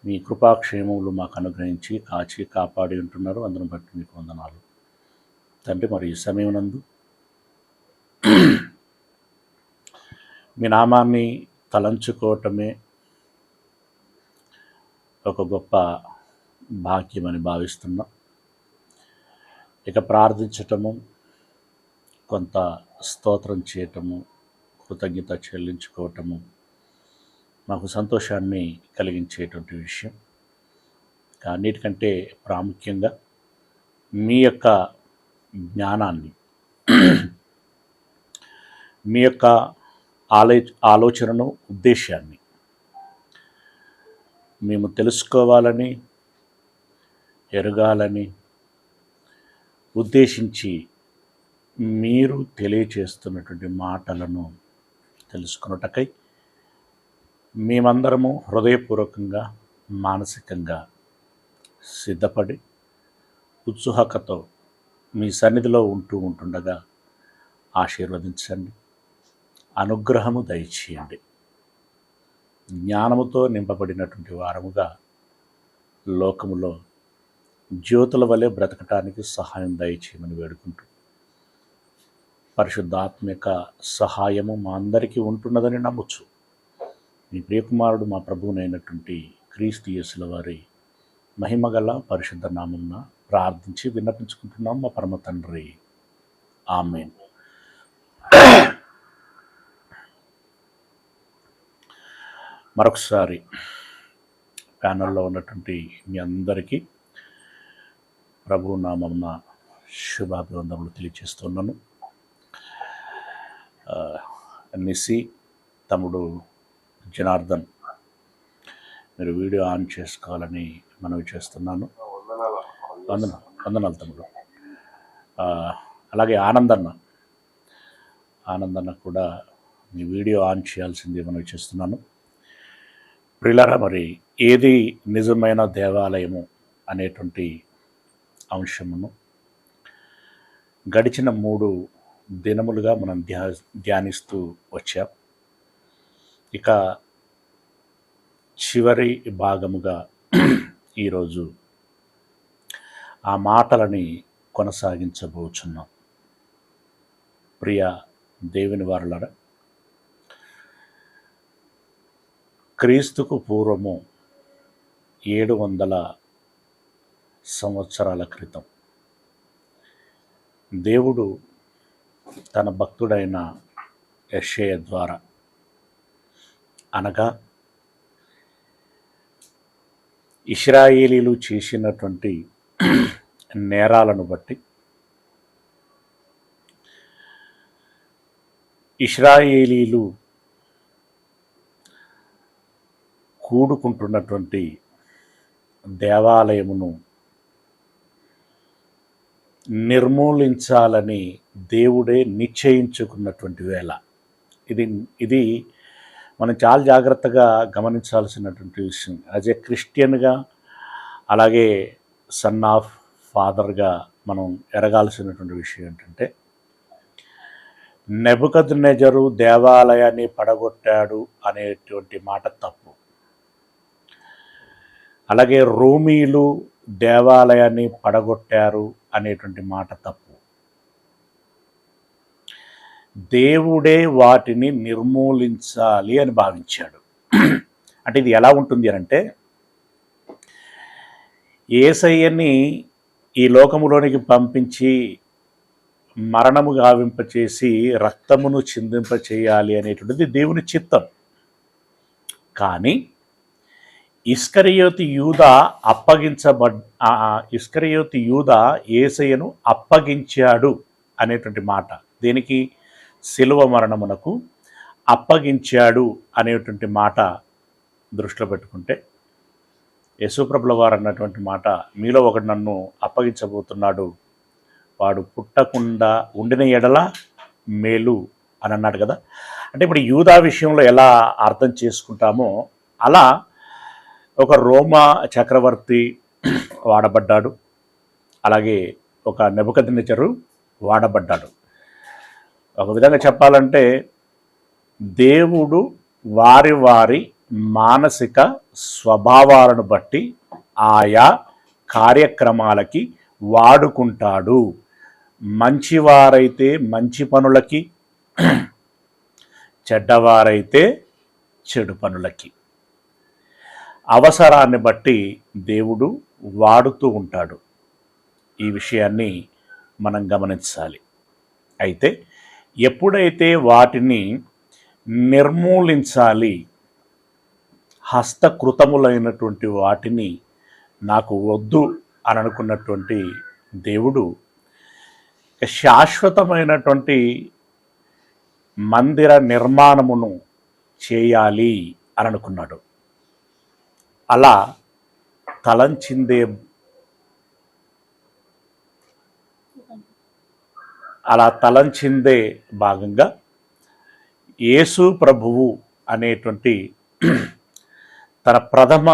మీ కృపాక్షేమములు మాకు అనుగ్రహించి కాచి కాపాడి ఉంటున్నారు. అందును బట్టి మీకు వందనాలు తండ్రి. మరి ఈ సమయం నందు మీ నామాన్ని తలంచుకోవటమే ఒక గొప్ప భాగ్యమని భావిస్తున్నాం. ఇక ప్రార్థించటము, కొంత స్తోత్రం చేయటము, కృతజ్ఞత చెల్లించుకోవటము మాకు సంతోషాన్ని కలిగించేటువంటి విషయం. అన్నిటికంటే ప్రాముఖ్యంగా మీ యొక్క జ్ఞానాన్ని, మీ యొక్క ఆలోచనను, ఉద్దేశాన్ని మేము తెలుసుకోవాలని, ఎరగాలని ఉద్దేశించి మీరు తెలియచేస్తున్నటువంటి మాటలను తెలుసుకున్నటకై మేమందరము హృదయపూర్వకంగా, మానసికంగా సిద్ధపడి ఉత్సుకతతో మీ సన్నిధిలో ఉంటుండగా ఆశీర్వదించండి, అనుగ్రహము దయచేయండి. జ్ఞానముతో నింపబడినటువంటి వారముగా లోకములో జ్యోతుల వలె బ్రతకటానికి సహాయం దయచేయమని వేడుకుంటూ, పరిశుద్ధాత్మ యొక్క సహాయము మా అందరికీ ఉంటున్నదని నమ్ముచు మీ ప్రియకుమారుడు మా ప్రభువునైనటువంటి క్రీస్తు యేసుల వారి మహిమగల పరిశుద్ధ నామమున ప్రార్థించి విన్నపించుకుంటున్నాం మా పరమ తండ్రి. ఆమేన్. మరొకసారి ప్యానల్లో ఉన్నటువంటి మీ అందరికీ ప్రభు నామమున శుభాభివందనలు తెలియజేస్తున్నాను. నిసి తమ్ముడు జనార్దన్, మీరు వీడియో ఆన్ చేసుకోవాలని మనవి చేస్తున్నాను. వందనాలు తమ్ముడు. అలాగే ఆనందన్న కూడా మీ వీడియో ఆన్ చేయాల్సింది మనవి చేస్తున్నాను. ప్రియులారా, మరి ఏది నిజమైన దేవాలయము అనేటువంటి అంశమును గడిచిన 3 దినములుగా మనం ధ్యానిస్తూ వచ్చాం. ఇక చివరి భాగముగా ఈరోజు ఆ మాటలని కొనసాగించబోచున్నాం. ప్రియ దేవుని వారలారా, క్రీస్తుకు పూర్వము 700 సంవత్సరాల క్రితం దేవుడు తన భక్తుడైన యెషయా ద్వారా, అనగా ఇశ్రాయేలీలు చేసినటువంటి నేరాలను బట్టి, ఇశ్రాయేలీలు కూడుకుంటున్నటువంటి దేవాలయమును నిర్మూలించాలని దేవుడే నిశ్చయించుకున్నటువంటి వేళ ఇది మనం చాలా జాగ్రత్తగా గమనించాల్సినటువంటి విషయం. యాజ్ ఏ క్రిస్టియన్గా, అలాగే సన్ ఆఫ్ ఫాదర్గా మనం ఎరగాల్సినటువంటి విషయం ఏంటంటే, నెబుకద్నెజరు దేవాలయాన్ని పడగొట్టాడు అనేటువంటి మాట తప్పు. అలాగే రోమీలు దేవాలయాన్ని పడగొట్టారు అనేటువంటి మాట తప్పు. దేవుడే వాటిని నిర్మూలించాలి అని భావించాడు. అంటే ఇది ఎలా ఉంటుంది అంటే, యేసయ్యని ఈ లోకములోనికి పంపించి మరణము గావింపచేసి రక్తమును చిందింపచేయాలి అనేటువంటిది దేవుని చిత్తం. కానీ ఇస్కరియోతు యూదా యేసయ్యను అప్పగించాడు అనేటువంటి మాట, దేనికి? శిలువ మరణమునకు అప్పగించాడు అనేటువంటి మాట దృష్టిలో పెట్టుకుంటే, యేసుప్రభుల వారు అన్నటువంటి మాట, మీలో ఒకడు నన్ను అప్పగించబోతున్నాడు, వాడు పుట్టకుండా ఉండిన ఎడల మేలు అని అన్నాడు కదా. అంటే ఇప్పుడు యూదా విషయంలో ఎలా అర్థం చేసుకుంటామో అలా ఒక రోమా చక్రవర్తి వాడబడ్డాడు, అలాగే ఒక నెబుకద్నెజరు వాడబడ్డాడు. ఒక విధంగా చెప్పాలంటే దేవుడు వారి వారి మానసిక స్వభావాలను బట్టి ఆయా కార్యక్రమాలకి వాడుకుంటాడు. మంచివారైతే మంచి పనులకి, చెడ్డవారైతే చెడు పనులకి. అవసరాన్ని బట్టి దేవుడు వాడుతూ ఉంటాడు. ఈ విషయాన్ని మనం గమనించాలి. అయితే ఎప్పుడైతే వాటిని నిర్మూలించాలి, హస్తకృతములైనటువంటి వాటిని నాకు వద్దు అని అనుకున్నటువంటి దేవుడు శాశ్వతమైనటువంటి మందిర నిర్మాణమును చేయాలి అని అనుకున్నాడు. అలా తలంచిందే భాగంగా యేసు ప్రభువు అనేటువంటి తన ప్రథమ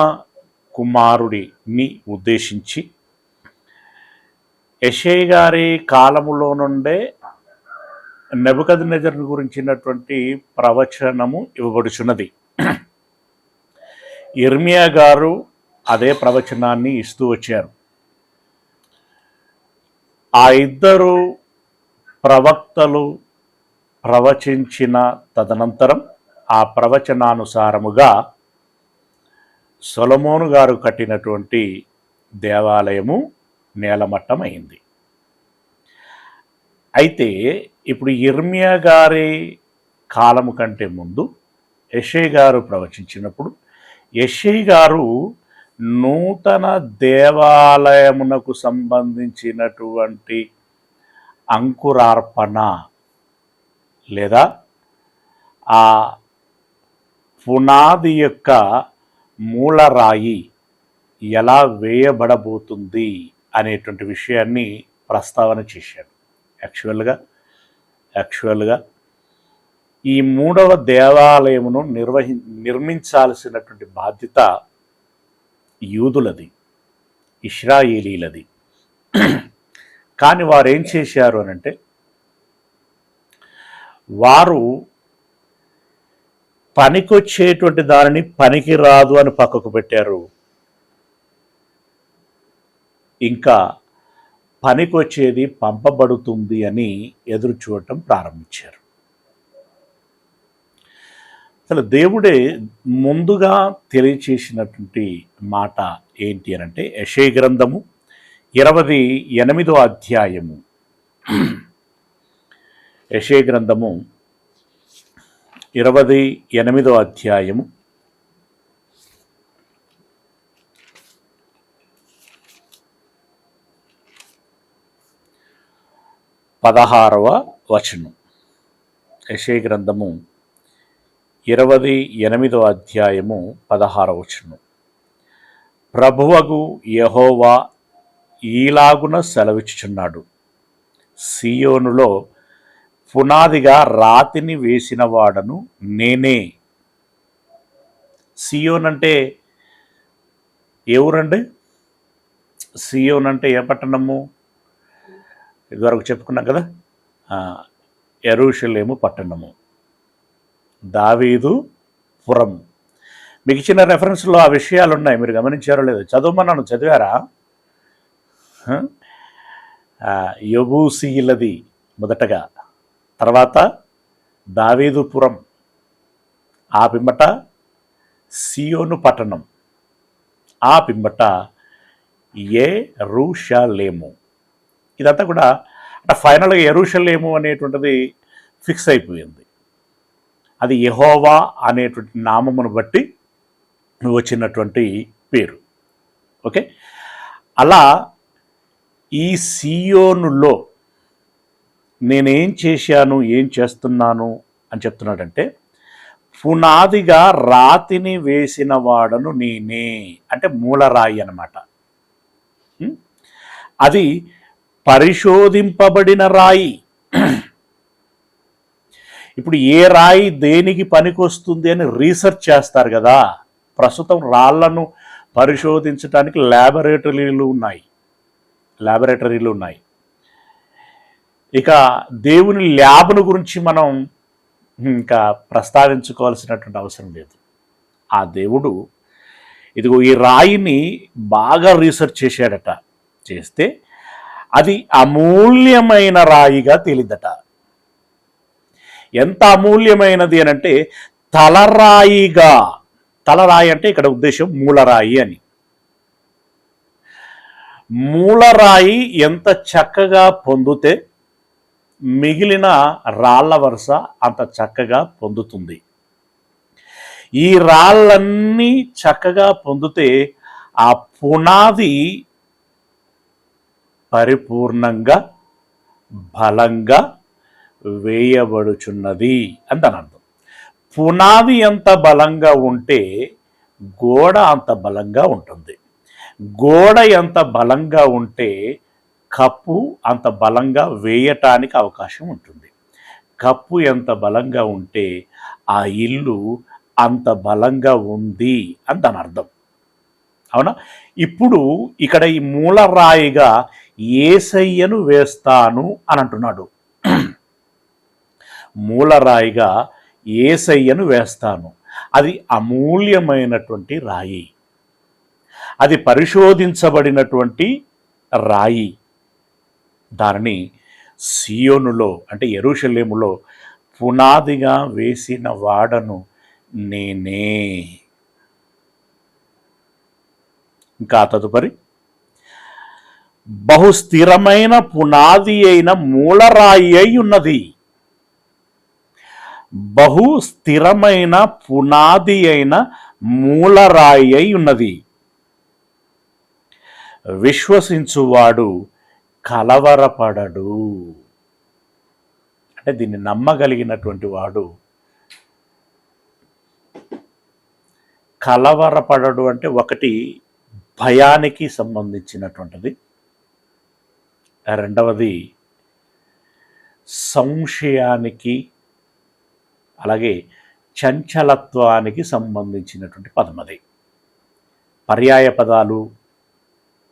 కుమారుడిని ఉద్దేశించి యెషయా గారి కాలములో నుండే నెబుకద్నెజరు గురించినటువంటి ప్రవచనము ఇవ్వబడుచున్నది. యిర్మీయా గారు అదే ప్రవచనాన్ని ఇస్తూ వచ్చారు. ఆ ఇద్దరు ప్రవక్తలు ప్రవచించిన తదనంతరం ఆ ప్రవచనానుసారముగా సొలొమోను గారు కట్టినటువంటి దేవాలయము నేలమట్టమైంది. అయితే ఇప్పుడు యిర్మీయా గారి కాలము కంటే ముందు యెషయా గారు ప్రవచించినప్పుడు యెషయా గారు నూతన దేవాలయమునకు సంబంధించినటువంటి అంకురార్పణ లేదా ఆ పునాది యొక్క మూలరాయి ఎలా వేయబడబోతుంది అనేటువంటి విషయాన్ని ప్రస్తావన చేశాడు. యాక్చువల్గా ఈ మూడవ దేవాలయమును నిర్మించాల్సినటువంటి బాధ్యత యూదులది, ఇశ్రాయేలీలది. కానీ వారు ఏం చేశారు అనంటే, వారు పనికొచ్చేటువంటి దానిని పనికి రాదు అని పక్కకు పెట్టారు, ఇంకా పనికొచ్చేది పంపబడుతుంది అని ఎదురు చూడటం ప్రారంభించారు. అసలు దేవుడే ముందుగా తెలియచేసినటువంటి మాట ఏంటి అనంటే, యెషయా గ్రంథము 28వ అధ్యాయము. యెషయా గ్రంథము 28వ అధ్యాయము 16వ వచనం. యెషయా గ్రంథము 28వ అధ్యాయము 16వ వచనం. ప్రభువగు యెహోవా ఈలాగున సెలవిచ్చుచున్నాడు, సీయోనులో పునాదిగా రాతిని వేసిన వాడను నేనే. సియోన్ అంటే ఏ ఊరండి? సియోన్ అంటే ఏ పట్టణము? ఇదివరకు చెప్పుకున్నాం కదా, యెరూషలేము పట్టణము, దావీదు పురం. మీకు ఇచ్చిన రెఫరెన్స్లో ఆ విషయాలు ఉన్నాయి, మీరు గమనించారో లేదో? చదవమన్నాను, చదివారా? యెబూసీయులది మొదటగా, తర్వాత దావీదుపురం, ఆ పిమ్మట సియోను పట్టణం, ఆ పిమ్మట యెరూషలేము. ఇదంతా కూడా ఫైనల్గా యెరూషలేము అనేటువంటిది ఫిక్స్ అయిపోయింది. అది యెహోవా అనేటువంటి నామమును బట్టి వచ్చినటువంటి పేరు. ఓకే, అలా ఈ సియోనులో నేనేం చేశాను, ఏం చేస్తున్నాను అని చెప్తున్నాడంటే, పునాదిగా రాతిని వేసిన వాడను నేనే, అంటే మూలరాయి అన్నమాట. అది పరిశోధింపబడిన రాయి. ఇప్పుడు ఏ రాయి దేనికి పనికొస్తుంది అని రీసెర్చ్ చేస్తారు కదా. ప్రస్తుతం రాళ్లను పరిశోధించడానికి ల్యాబొరేటరీలు ఉన్నాయి. ఇక దేవుని ల్యాబ్ను గురించి మనం ఇంకా ప్రస్తావించుకోవాల్సినటువంటి అవసరం లేదు. ఆ దేవుడు ఇదిగో ఈ రాయిని బాగా రీసెర్చ్ చేశాడట. చేస్తే అది అమూల్యమైన రాయిగా తేలిందట. ఎంత అమూల్యమైనది అని అంటే తలరాయిగా, తలరాయి అంటే ఇక్కడ ఉద్దేశం మూలరాయి అని. మూలరాయి ఎంత చక్కగా పొందితే మిగిలిన రాళ్ల వరుస అంత చక్కగా పొందుతుంది. ఈ రాళ్ళన్నీ చక్కగా పొందితే ఆ పునాది పరిపూర్ణంగా బలంగా వేయబడుచున్నది అని దాని అర్థం. పునాది ఎంత బలంగా ఉంటే గోడ అంత బలంగా ఉంటుంది. గోడ ఎంత బలంగా ఉంటే కప్పు అంత బలంగా వేయటానికి అవకాశం ఉంటుంది. కప్పు ఎంత బలంగా ఉంటే ఆ ఇల్లు అంత బలంగా ఉంది అని దాని అర్థం. అవునా? ఇప్పుడు ఇక్కడ ఈ మూలరాయిగా యేసయ్యను వేస్తాను అని అంటున్నాడు. మూలరాయిగా యేసయ్యను వేస్తాను. అది అమూల్యమైనటువంటి రాయి, అది పరిశోధించబడినటువంటి రాయి. దానిని సియోనులో అంటే యెరూషలేములో పునాదిగా వేసిన వాడను నేనే. ఇంకా తదుపరి, బహుస్థిరమైన పునాది అయిన మూలరాయి అయి ఉన్నది. బహుస్థిరమైన పునాది అయిన మూలరాయి అయి ఉన్నది. విశ్వసించువాడు కలవరపడడు. అంటే దీన్ని నమ్మగలిగినటువంటి వాడు కలవరపడడు. అంటే ఒకటి భయానికి సంబంధించినటువంటిది, రెండవది సంశయానికి అలాగే చంచలత్వానికి సంబంధించినటువంటి పదం. అది పర్యాయ పదాలు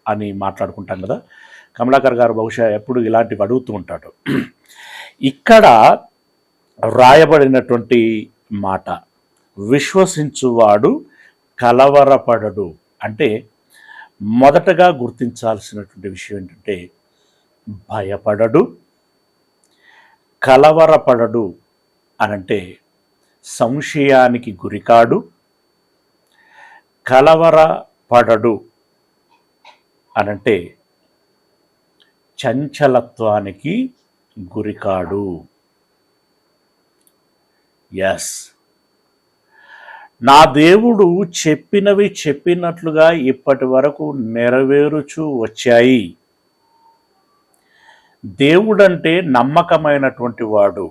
అని మాట్లాడుకుంటాం కదా. కమలాకర్ గారు బహుశా ఎప్పుడు ఇలాంటివి అడుగుతూ ఉంటాడు. ఇక్కడ వ్రాయబడినటువంటి మాట విశ్వసించువాడు కలవరపడడు అంటే మొదటగా గుర్తించాల్సినటువంటి విషయం ఏంటంటే భయపడడు, కలవరపడడు అనంటే సంశయానికి గురికాడు, కలవరపడడు అనంటే చంచలత్వానికి గురికాడు. ఎస్, నా దేవుడు చెప్పినవి చెప్పినట్లుగా ఇప్పటి వరకు నెరవేరుచూ వచ్చాయి. దేవుడంటే నమ్మకమైనటువంటి వాడు.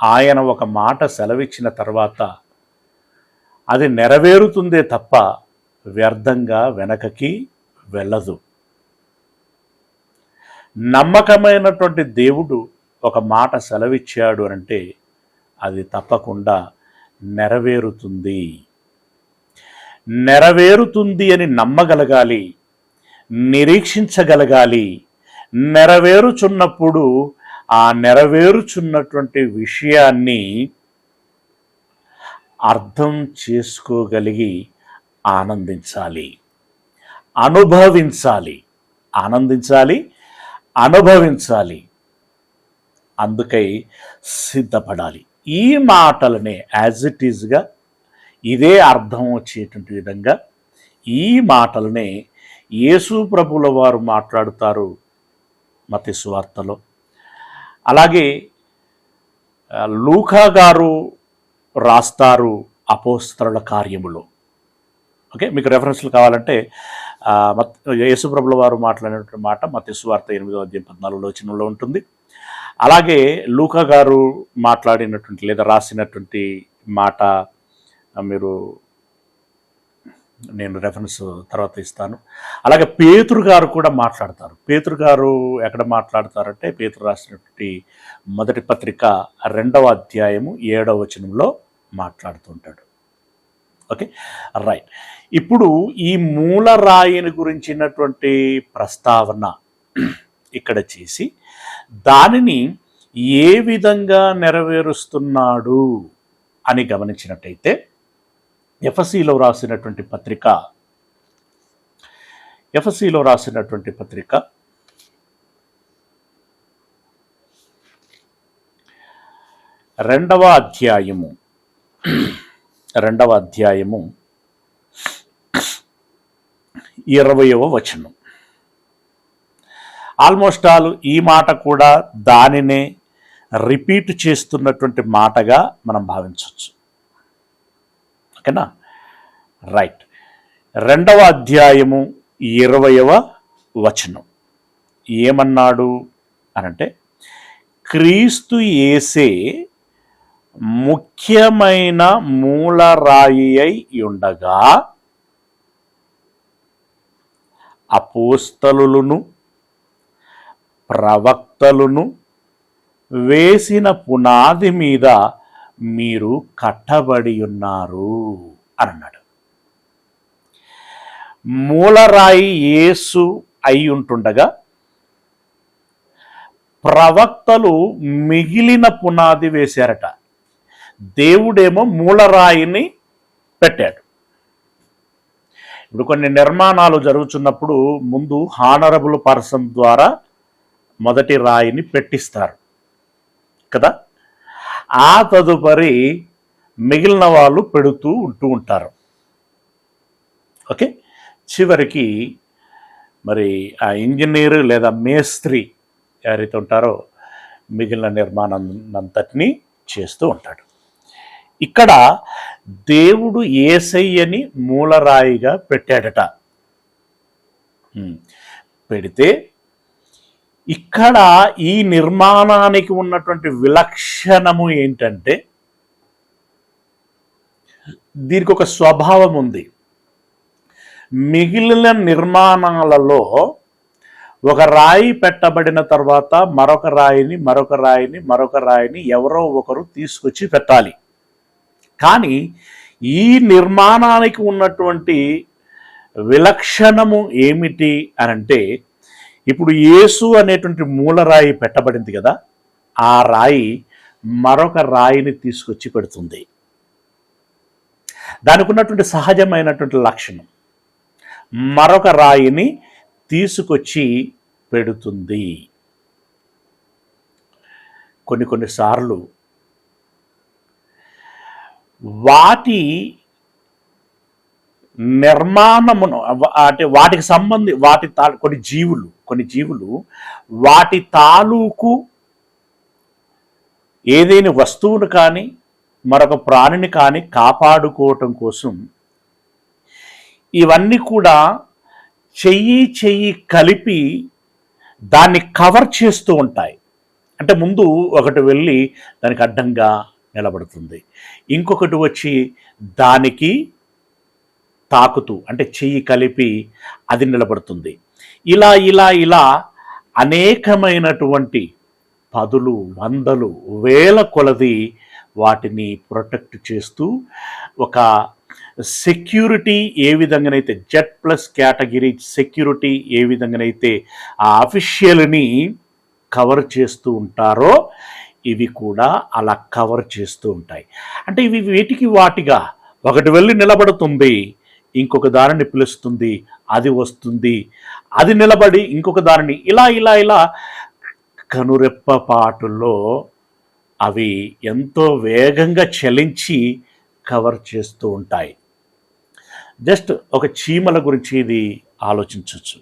ఆయన ఒక మాట సెలవిచ్చిన తర్వాత అది నెరవేరుతుందే తప్ప వ్యర్థంగా వెనకకి వెళ్ళదు. నమ్మకమైనటువంటి దేవుడు ఒక మాట సెలవిచ్చాడు అంటే అది తప్పకుండా నెరవేరుతుంది. నెరవేరుతుంది అని నమ్మగలగాలి, నిరీక్షించగలగాలి. నెరవేరుచున్నప్పుడు ఆ నెరవేరుచున్నటువంటి విషయాన్ని అర్థం చేసుకోగలిగి ఆనందించాలి, అనుభవించాలి. ఆనందించాలి, అనుభవించాలి. అందుకై సిద్ధపడాలి. ఈ మాటలనే యాజ్ ఇట్ ఈజ్గా ఇదే అర్థం వచ్చేటువంటి విధంగా ఈ మాటలనే యేసు ప్రభుల వారు మాట్లాడుతారు మత్తయి సువార్తలో. అలాగే లూకా గారు రాస్తారు అపోస్తలుల కార్యములో. ఓకే, మీకు రెఫరెన్స్లు కావాలంటే యేసు ప్రభుల వారు మాట్లాడినటువంటి మాట మత్తయి సువార్త 8వ అధ్యాయం 14వ వచనంలో ఉంటుంది. అలాగే లూకా గారు మాట్లాడినటువంటి లేదా రాసినటువంటి మాట నేను రెఫరెన్స్ తర్వాత ఇస్తాను. అలాగే పేతురు గారు కూడా మాట్లాడతారు. పేతురు గారు ఎక్కడ మాట్లాడతారంటే పేతురు రాసినటువంటి మొదటి పత్రిక 2వ అధ్యాయము 7వ వచనంలో మాట్లాడుతుంటాడు. Okay, right. ఇప్పుడు ఈ మూలరాయిని గురించినటువంటి ప్రస్తావన ఇక్కడ చేసి దానిని ఏ విధంగా నెరవేరుస్తున్నాడు అని గమనించినట్టయితే ఎఫెసీలో రాసినటువంటి పత్రిక 2వ అధ్యాయము 20వ వచనం. ఆల్మోస్ట్ ఆల్ ఈ మాట కూడా దానినే రిపీట్ చేస్తున్నటువంటి మాటగా మనం భావించవచ్చు. ఓకేనా? రైట్. 2వ అధ్యాయము 20వ వచనం ఏమన్నాడు అనంటే, క్రీస్తు యేసే ముఖ్యమైన మూలరాయి అయి ఉండగా అపోస్తలులను ప్రవక్తలను వేసిన పునాది మీద మీరు కట్టబడి ఉన్నారు అన్నాడు. మూలరాయి యేసు అయి ఉంటుండగా ప్రవక్తలు మిగిలిన పునాది వేశారట. దేవుడేమో మూలరాయిని పెట్టాడు. ఇప్పుడు కొన్ని నిర్మాణాలు జరుగుతున్నప్పుడు ముందు హానరబుల్ పర్సన్ ద్వారా మొదటి రాయిని పెట్టిస్తారు కదా. ఆ తదుపరి మిగిలిన వాళ్ళు పెడుతూ ఉంటారు. ఓకే, చివరికి మరి ఆ ఇంజనీరు లేదా మేస్త్రి ఎవరైతే ఉంటారో మిగిలిన నిర్మాణం అంతటినీ చేస్తూ ఉంటాడు. ఇక్కడ దేవుడు యేసయ్యని మూలరాయిగా పెట్టాడట. పెడితే ఇక్కడ ఈ నిర్మాణానికి ఉన్నటువంటి విలక్షణము ఏంటంటే, దీనికి ఒక స్వభావం ఉంది. మిగిలిన నిర్మాణాలలో ఒక రాయి పెట్టబడిన తర్వాత మరొక రాయిని ఎవరో ఒకరు తీసుకొచ్చి పెట్టాలి. కానీ ఈ నిర్మాణానికి ఉన్నటువంటి విలక్షణము ఏమిటి అనంటే, ఇప్పుడు యేసు అనేటువంటి మూలరాయి పెట్టబడింది కదా, ఆ రాయి మరొక రాయిని తీసుకొచ్చి పెడుతుంది. దానికి ఉన్నటువంటి సహజమైనటువంటి లక్షణం మరొక రాయిని తీసుకొచ్చి పెడుతుంది. కొన్నిసార్లు వాటి నిర్మాణమును అంటే వాటికి కొన్ని జీవులు వాటి తాలూకు ఏదైనా వస్తువును కానీ మరొక ప్రాణిని కానీ కాపాడుకోవటం కోసం ఇవన్నీ కూడా చెయ్యి కలిపి దాన్ని కవర్ చేస్తూ ఉంటాయి. అంటే ముందు ఒకటి వెళ్ళి దానికి అడ్డంగా నిలబడుతుంది, ఇంకొకటి వచ్చి దానికి తాకుతూ అంటే చెయ్యి కలిపి అది నిలబడుతుంది. ఇలా అనేకమైనటువంటి పదులు, వందలు, వేల కొలది వాటిని ప్రొటెక్ట్ చేస్తూ ఒక సెక్యూరిటీ ఏ విధంగానైతే Z+ కేటగిరీ సెక్యూరిటీ ఏ విధంగానైతే ఆ అఫీషియల్ని కవర్ చేస్తూ ఉంటారో ఇవి కూడా అలా కవర్ చేస్తూ ఉంటాయి. అంటే ఇవి వీటికి వాటిగా ఒకటి వెళ్ళి నిలబడుతుంది, ఇంకొక దారిని పిలుస్తుంది, అది వస్తుంది, అది నిలబడి ఇంకొక దారిని ఇలా కనురెప్పపాటులో అవి ఎంతో వేగంగా చలించి కవర్ చేస్తూ ఉంటాయి. జస్ట్ ఒక చీమల గురించి ఇది ఆలోచించవచ్చు.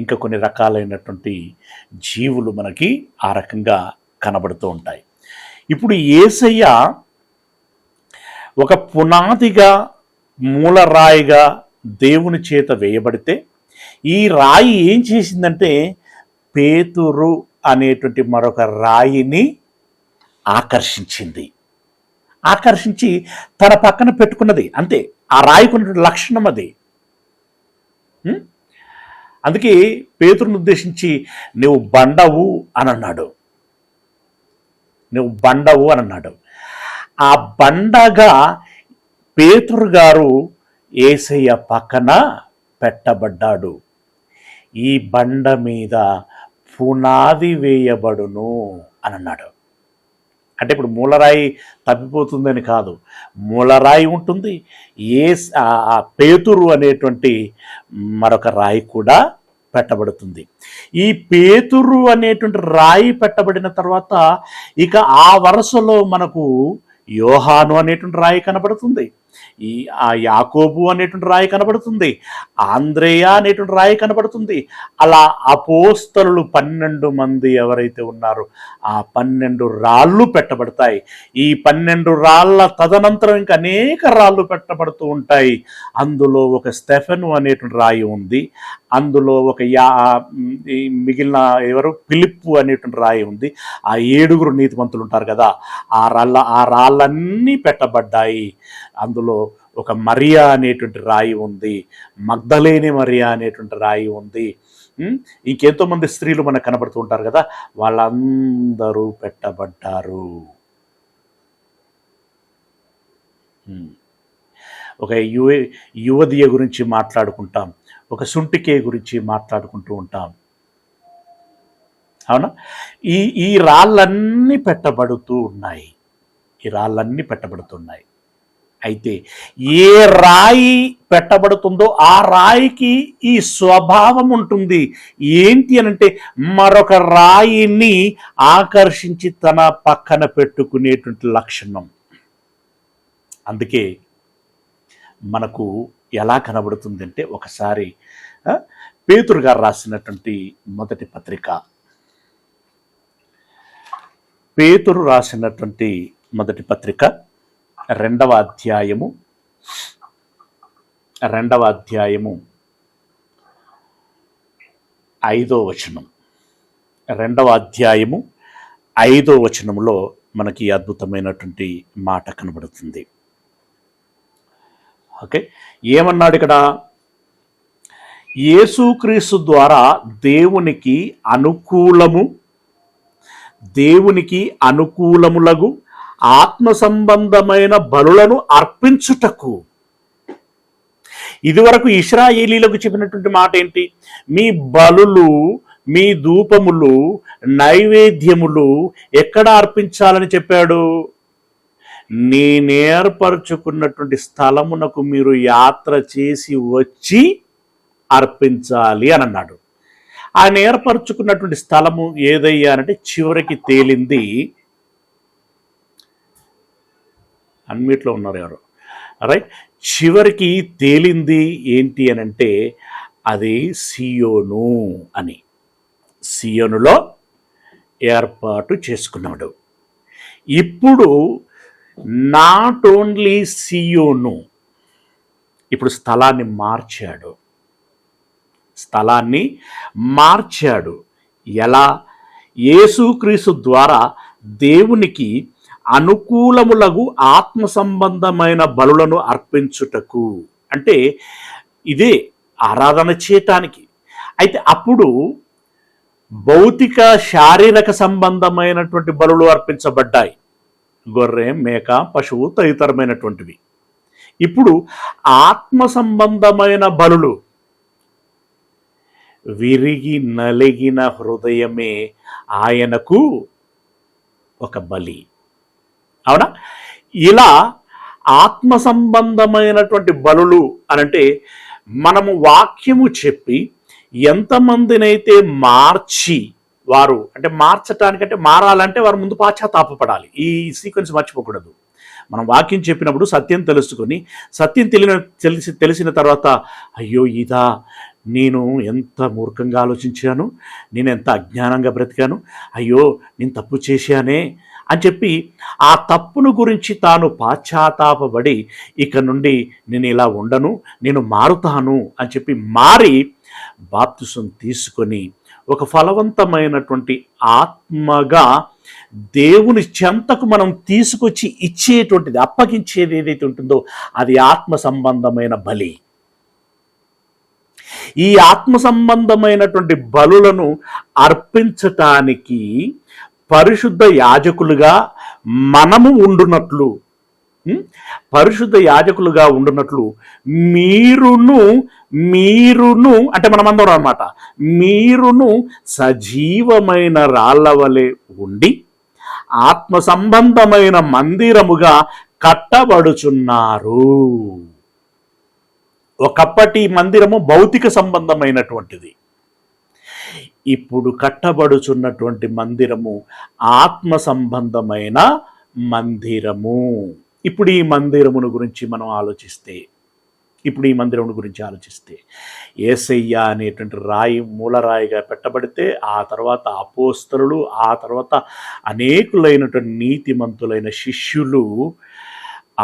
ఇంకా కొన్ని రకాలైనటువంటి జీవులు మనకి ఆ రకంగా కనబడుతూ ఉంటాయి. ఇప్పుడు యేసయ్య ఒక పునాదిగా మూలరాయిగా దేవుని చేత వేయబడితే ఈ రాయి ఏం చేసిందంటే పేతురు అనేటువంటి మరొక రాయిని ఆకర్షించి తన పక్కన పెట్టుకున్నది. అంతే, ఆ రాయికున్నటువంటి లక్షణం అది. అందుకే పేతురుని ఉద్దేశించి నువ్వు బండవు అని అన్నాడు. ఆ బండగా పేతురు గారు యేసయ్య పక్కన పెట్టబడ్డాడు. ఈ బండ మీద పునాది వేయబడును అని అన్నాడు. అంటే ఇప్పుడు మూలరాయి తప్పిపోతుందని కాదు, మూలరాయి ఉంటుంది. ఆ పేతురు అనేటువంటి మరొక రాయి కూడా పెట్టబడుతుంది. ఈ పేతురు అనేటువంటి రాయి పెట్టబడిన తర్వాత ఇక ఆ వరుసలో మనకు యోహాను అనేటువంటి రాయి కనబడుతుంది, ఆ యాకోబు అనేటువంటి రాయి కనబడుతుంది, ఆంద్రేయ అనేటువంటి రాయి కనబడుతుంది. అలా అపోస్తలులు 12 మంది ఎవరైతే ఉన్నారో ఆ 12 రాళ్ళు పెట్టబడతాయి. ఈ 12 రాళ్ళ తదనంతరం ఇంకా అనేక రాళ్ళు పెట్టబడుతూ ఉంటాయి. అందులో ఒక స్టెఫెను అనేటువంటి రాయి ఉంది, అందులో ఒక మిగిలిన ఫిలిప్పు అనేటువంటి రాయి ఉంది. ఆ 7 నీతిమంతులు ఉంటారు కదా, ఆ రాళ్ళన్నీ పెట్టబడ్డాయి. అందులో ఒక మరియా అనేటువంటి రాయి ఉంది, మగ్దలేని మరియా అనేటువంటి రాయి ఉంది. ఇంకెంతో మంది స్త్రీలు మనకు కనబడుతూ ఉంటారు కదా, వాళ్ళందరూ పెట్టబడ్డారు. ఒక యువదియ గురించి మాట్లాడుకుంటాం, ఒక సుంటికే గురించి మాట్లాడుకుంటూ ఉంటాం, అవునా? ఈ రాళ్ళన్నీ పెట్టబడుతూ ఉన్నాయి, ఈ రాళ్ళన్నీ పెట్టబడుతున్నాయి. అయితే ఏ రాయి పెట్టబడుతుందో ఆ రాయికి ఈ స్వభావం ఉంటుంది. ఏంటి అనంటే మరొక రాయిని ఆకర్షించి తన పక్కన పెట్టుకునేటువంటి లక్షణం. అందుకే మనకు ఎలా కనబడుతుంది అంటే, ఒకసారి పేతురు గారు రాసినటువంటి మొదటి పత్రిక, పేతురు రాసినటువంటి మొదటి పత్రిక 2వ అధ్యాయము 5వ వచనం, 2వ అధ్యాయము 5వ వచనంలో మనకి అద్భుతమైనటువంటి మాట కనబడుతుంది. ఓకే, ఏమన్నాడు ఇక్కడ? యేసుక్రీస్తు ద్వారా దేవునికి అనుకూలములగు ఆత్మ సంబంధమైన బలులను అర్పించుటకు. ఇదివరకు ఇశ్రాయేలీలకు చెప్పినటువంటి మాట ఏంటి? మీ బలులు, మీ ధూపములు, నైవేద్యములు ఎక్కడ అర్పించాలని చెప్పాడు? నేనేర్పరచుకున్నటువంటి స్థలమునకు మీరు యాత్ర చేసి వచ్చి అర్పించాలి అని అన్నాడు. ఆయన ఏర్పరచుకున్నటువంటి స్థలము ఏదయ్యా అంటే, చివరికి తేలింది, అన్నిట్లో ఉన్నారు ఎవరు, రైట్, చివరికి తేలింది ఏంటి అని అంటే అది సియోను అని. సియోనులో ఏర్పాటు చేసుకున్నాడు. ఇప్పుడు నాట్ ఓన్లీ సియోను, ఇప్పుడు స్థలాన్ని మార్చాడు. ఎలా? యేసుక్రీస్తు ద్వారా దేవునికి అనుకూలములగు ఆత్మ సంబంధమైన బలులను అర్పించుటకు. అంటే ఇదే ఆరాధన చేయటానికి. అయితే అప్పుడు భౌతిక శారీరక సంబంధమైనటువంటి బలులు అర్పించబడ్డాయి, గొర్రె, మేక, పశువు తదితరమైనటువంటివి. ఇప్పుడు ఆత్మ సంబంధమైన బలులు, విరిగి నలిగిన హృదయమే ఆయనకు ఒక బలి. అవునా? ఇలా ఆత్మ సంబంధమైనటువంటి బలులు అనంటే, మనము వాక్యము చెప్పి ఎంతమందినైతే మార్చి, వారు అంటే మార్చటానికంటే మారాలంటే వారు ముందు పాశ్చాత్తాపపడాలి. ఈ సీక్వెన్స్ మర్చిపోకూడదు. మనం వాక్యం చెప్పినప్పుడు సత్యం తెలుసుకొని, సత్యం తెలిసిన తర్వాత అయ్యో ఇదా, నేను ఎంత మూర్ఖంగా ఆలోచించాను, నేను ఎంత అజ్ఞానంగా బ్రతికాను, అయ్యో నేను తప్పు చేశానే అని చెప్పి ఆ తప్పును గురించి తాను పాశ్చాత్తాపపడి, ఇక నుండి నేను ఇలా ఉండను, నేను మారుతాను అని చెప్పి మారి బాప్తిసం తీసుకొని ఒక ఫలవంతమైనటువంటి ఆత్మగా దేవుని చెంతకు మనం తీసుకొచ్చి ఇచ్చేటువంటిది, అప్పగించేది ఏదైతే ఉంటుందో అది ఆత్మ సంబంధమైన బలి. ఈ ఆత్మ సంబంధమైనటువంటి బలులను అర్పించటానికి పరిశుద్ధ యాజకులుగా మనము ఉండునట్లు, మీరును అంటే మనమందరం అన్నమాట, మీరును సజీవమైన రాళ్ల వలె ఉండి ఆత్మ సంబంధమైన మందిరముగా కట్టబడుచున్నారు. ఒకప్పటి మందిరము భౌతిక సంబంధమైనటువంటిది. ఇప్పుడు కట్టబడుచున్నటువంటి మందిరము ఆత్మ సంబంధమైన మందిరము. ఇప్పుడు ఈ మందిరమును గురించి మనం ఆలోచిస్తే యేసయ్య అనేటువంటి రాయి మూలరాయిగా పెట్టబడితే, ఆ తర్వాత అపోస్తలులు, ఆ తర్వాత అనేకులైనటువంటి నీతిమంతులైన శిష్యులు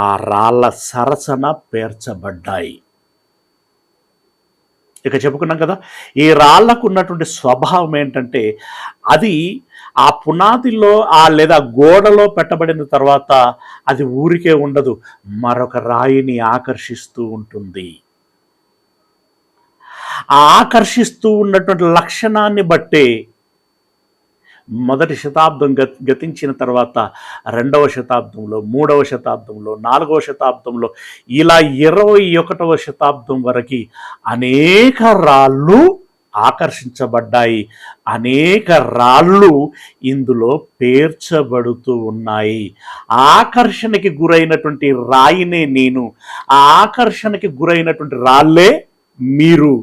ఆ రాళ్ళ సరసన పేర్చబడ్డాయి. ఇక చెప్పుకున్నాం కదా, ఈ రాళ్లకు ఉన్నటువంటి స్వభావం ఏంటంటే, అది ఆ పునాదిలో లేదా గోడలో పెట్టబడిన తర్వాత అది ఊరికే ఉండదు, మరొక రాయిని ఆకర్షిస్తూ ఉంటుంది. ఆ ఆకర్షిస్తూ ఉన్నటువంటి లక్షణాన్ని బట్టే మొదటి శతాబ్దం గతించిన తర్వాత 2వ శతాబ్దంలో, 3వ శతాబ్దంలో, 4వ శతాబ్దంలో, ఇలా 21వ శతాబ్దం వరకు అనేక రాళ్ళు ఆకర్షించబడ్డాయి. అనేక రాళ్ళు ఇందులో పేర్చబడుతూ ఉన్నాయి. ఆకర్షణకి గురైనటువంటి రాయినే నేను, ఆ ఆకర్షణకి గురైనటువంటి రాళ్ళే మీరు.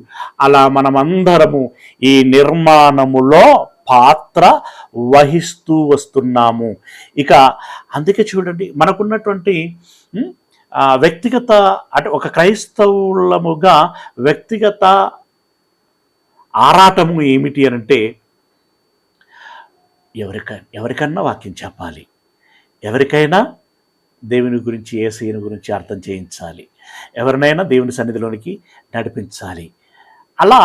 అలా మనమందరము ఈ నిర్మాణములో పాత్ర వహిస్తూ వస్తున్నాము. ఇక అందుకే చూడండి, మనకున్నటువంటి వ్యక్తిగత, అంటే ఒక క్రైస్తవులముగా వ్యక్తిగత ఆరాటము ఏమిటి అనంటే, ఎవరికన్నా వాక్యం చెప్పాలి, ఎవరికైనా దేవుని గురించి, యేసయ్యను గురించి అర్థం చేయించాలి, ఎవరినైనా దేవుని సన్నిధిలోనికి నడిపించాలి. అలా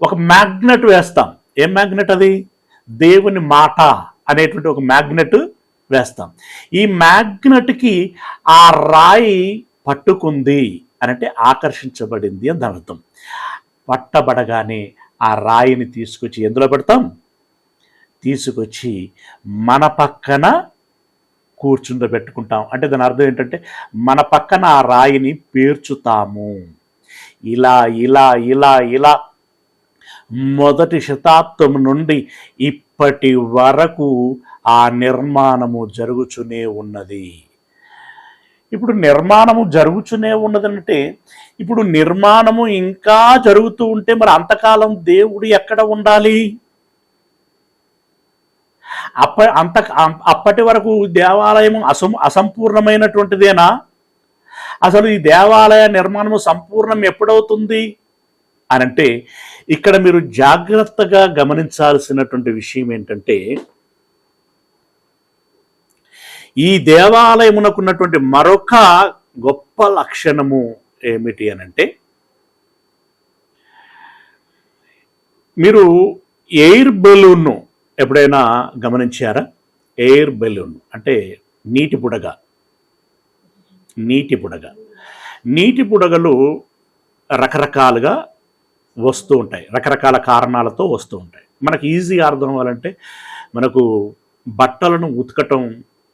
ఒక మ్యాగ్నెట్ వేస్తాం. ఏం మ్యాగ్నెట్ అది? దేవుని మాట అనేటువంటి ఒక మ్యాగ్నెట్ వేస్తాం. ఈ మ్యాగ్నెట్కి ఆ రాయి పట్టుకుంది అనంటే ఆకర్షించబడింది అని అర్థం. పట్టబడగానే ఆ రాయిని తీసుకొచ్చి ఎందులో పెడతాం? తీసుకొచ్చి మన పక్కన కూర్చుండబెట్టుకుంటాం. అంటే దాని అర్థం ఏంటంటే, మన పక్కన ఆ రాయిని పేర్చుతాము. ఇలా ఇలా ఇలా ఇలా మొదటి శతాబ్దం నుండి ఇప్పటి వరకు ఆ నిర్మాణము జరుగుతూనే ఉన్నది. ఇప్పుడు నిర్మాణము జరుగుతూనే ఉన్నదంటే, ఇప్పుడు నిర్మాణము ఇంకా జరుగుతూ ఉంటే మరి అంతకాలం దేవుడు ఎక్కడ ఉండాలి? అప్పటి వరకు దేవాలయం అసంపూర్ణమైనటువంటిదేనా? అసలు ఈ దేవాలయ నిర్మాణము సంపూర్ణం ఎప్పుడవుతుంది అనంటే, ఇక్కడ మీరు జాగ్రత్తగా గమనించాల్సినటువంటి విషయం ఏంటంటే, ఈ దేవాలయమునకున్నటువంటి మరొక గొప్ప లక్షణము ఏమిటి అనంటే, మీరు ఎయిర్ బెలూన్ను ఎప్పుడైనా గమనించారా? ఎయిర్ బెలూన్ అంటే నీటి బుడగ. నీటి బుడగలు రకరకాలుగా వస్తూ ఉంటాయి, రకరకాల కారణాలతో వస్తూ ఉంటాయి. మనకు ఈజీగా అర్థం అవ్వాలంటే, మనకు బట్టలను ఉతకటం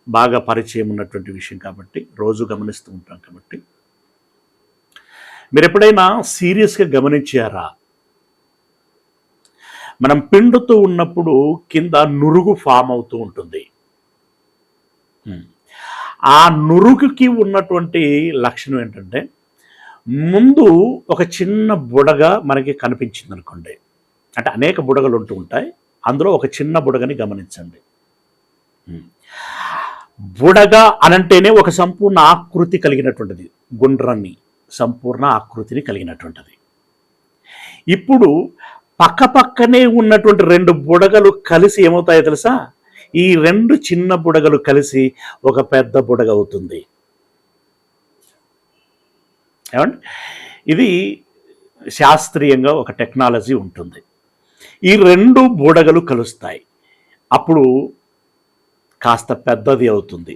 బాగా పరిచయం ఉన్నటువంటి విషయం కాబట్టి, రోజు గమనిస్తూ ఉంటాం కాబట్టి, మీరు ఎప్పుడైనా సీరియస్గా గమనించారా? మనం పిండుతూ ఉన్నప్పుడు కింద నురుగు ఫామ్ అవుతూ ఉంటుంది. ఆ నురుగుకి ఉన్నటువంటి లక్షణం ఏంటంటే, ముందు ఒక చిన్న బుడగ మనకి కనిపించింది అనుకోండి, అంటే అనేక బుడగలు ఉంటూ ఉంటాయి, అందులో ఒక చిన్న బుడగని గమనించండి. బుడగ అనంటేనే ఒక సంపూర్ణ ఆకృతి కలిగినటువంటిది, గుండ్రాన్ని సంపూర్ణ ఆకృతిని కలిగినటువంటిది. ఇప్పుడు పక్కపక్కనే ఉన్నటువంటి 2 బుడగలు కలిసి ఏమవుతాయో తెలుసా? ఈ 2 చిన్న బుడగలు కలిసి ఒక పెద్ద బుడగ అవుతుంది. ఏమండి? ఇది శాస్త్రీయంగా ఒక టెక్నాలజీ ఉంటుంది. ఈ 2 బుడగలు కలుస్తాయి, అప్పుడు కాస్త పెద్దది అవుతుంది.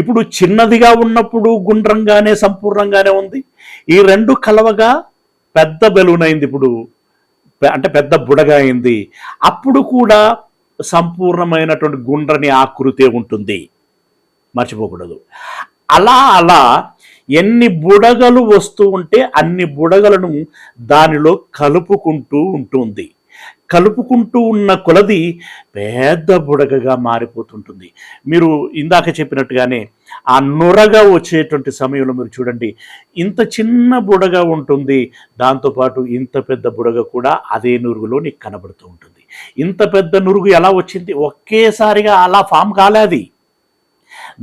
ఇప్పుడు చిన్నదిగా ఉన్నప్పుడు గుండ్రంగానే సంపూర్ణంగానే ఉంది, ఈ 2 కలవగా పెద్ద బెలూన్ అయింది, ఇప్పుడు అంటే పెద్ద బుడగ అయింది, అప్పుడు కూడా సంపూర్ణమైనటువంటి గుండ్రని ఆకృతి ఉంటుంది, మర్చిపోకూడదు. అలా అలా ఎన్ని బుడగలు వస్తూ ఉంటే అన్ని బుడగలను దానిలో కలుపుకుంటూ ఉంటుంది. కలుపుకుంటూ ఉన్న కొలది పెద్ద బుడగగా మారిపోతుంటుంది. మీరు ఇందాక చెప్పినట్టుగానే ఆ నురగా వచ్చేటువంటి సమయంలో మీరు చూడండి, ఇంత చిన్న బుడగ ఉంటుంది, దాంతోపాటు ఇంత పెద్ద బుడగ కూడా అదే నురుగులో నీకు కనబడుతూ ఉంటుంది. ఇంత పెద్ద నురుగు ఎలా వచ్చింది? ఒకేసారిగా అలా ఫామ్ కాలేదు.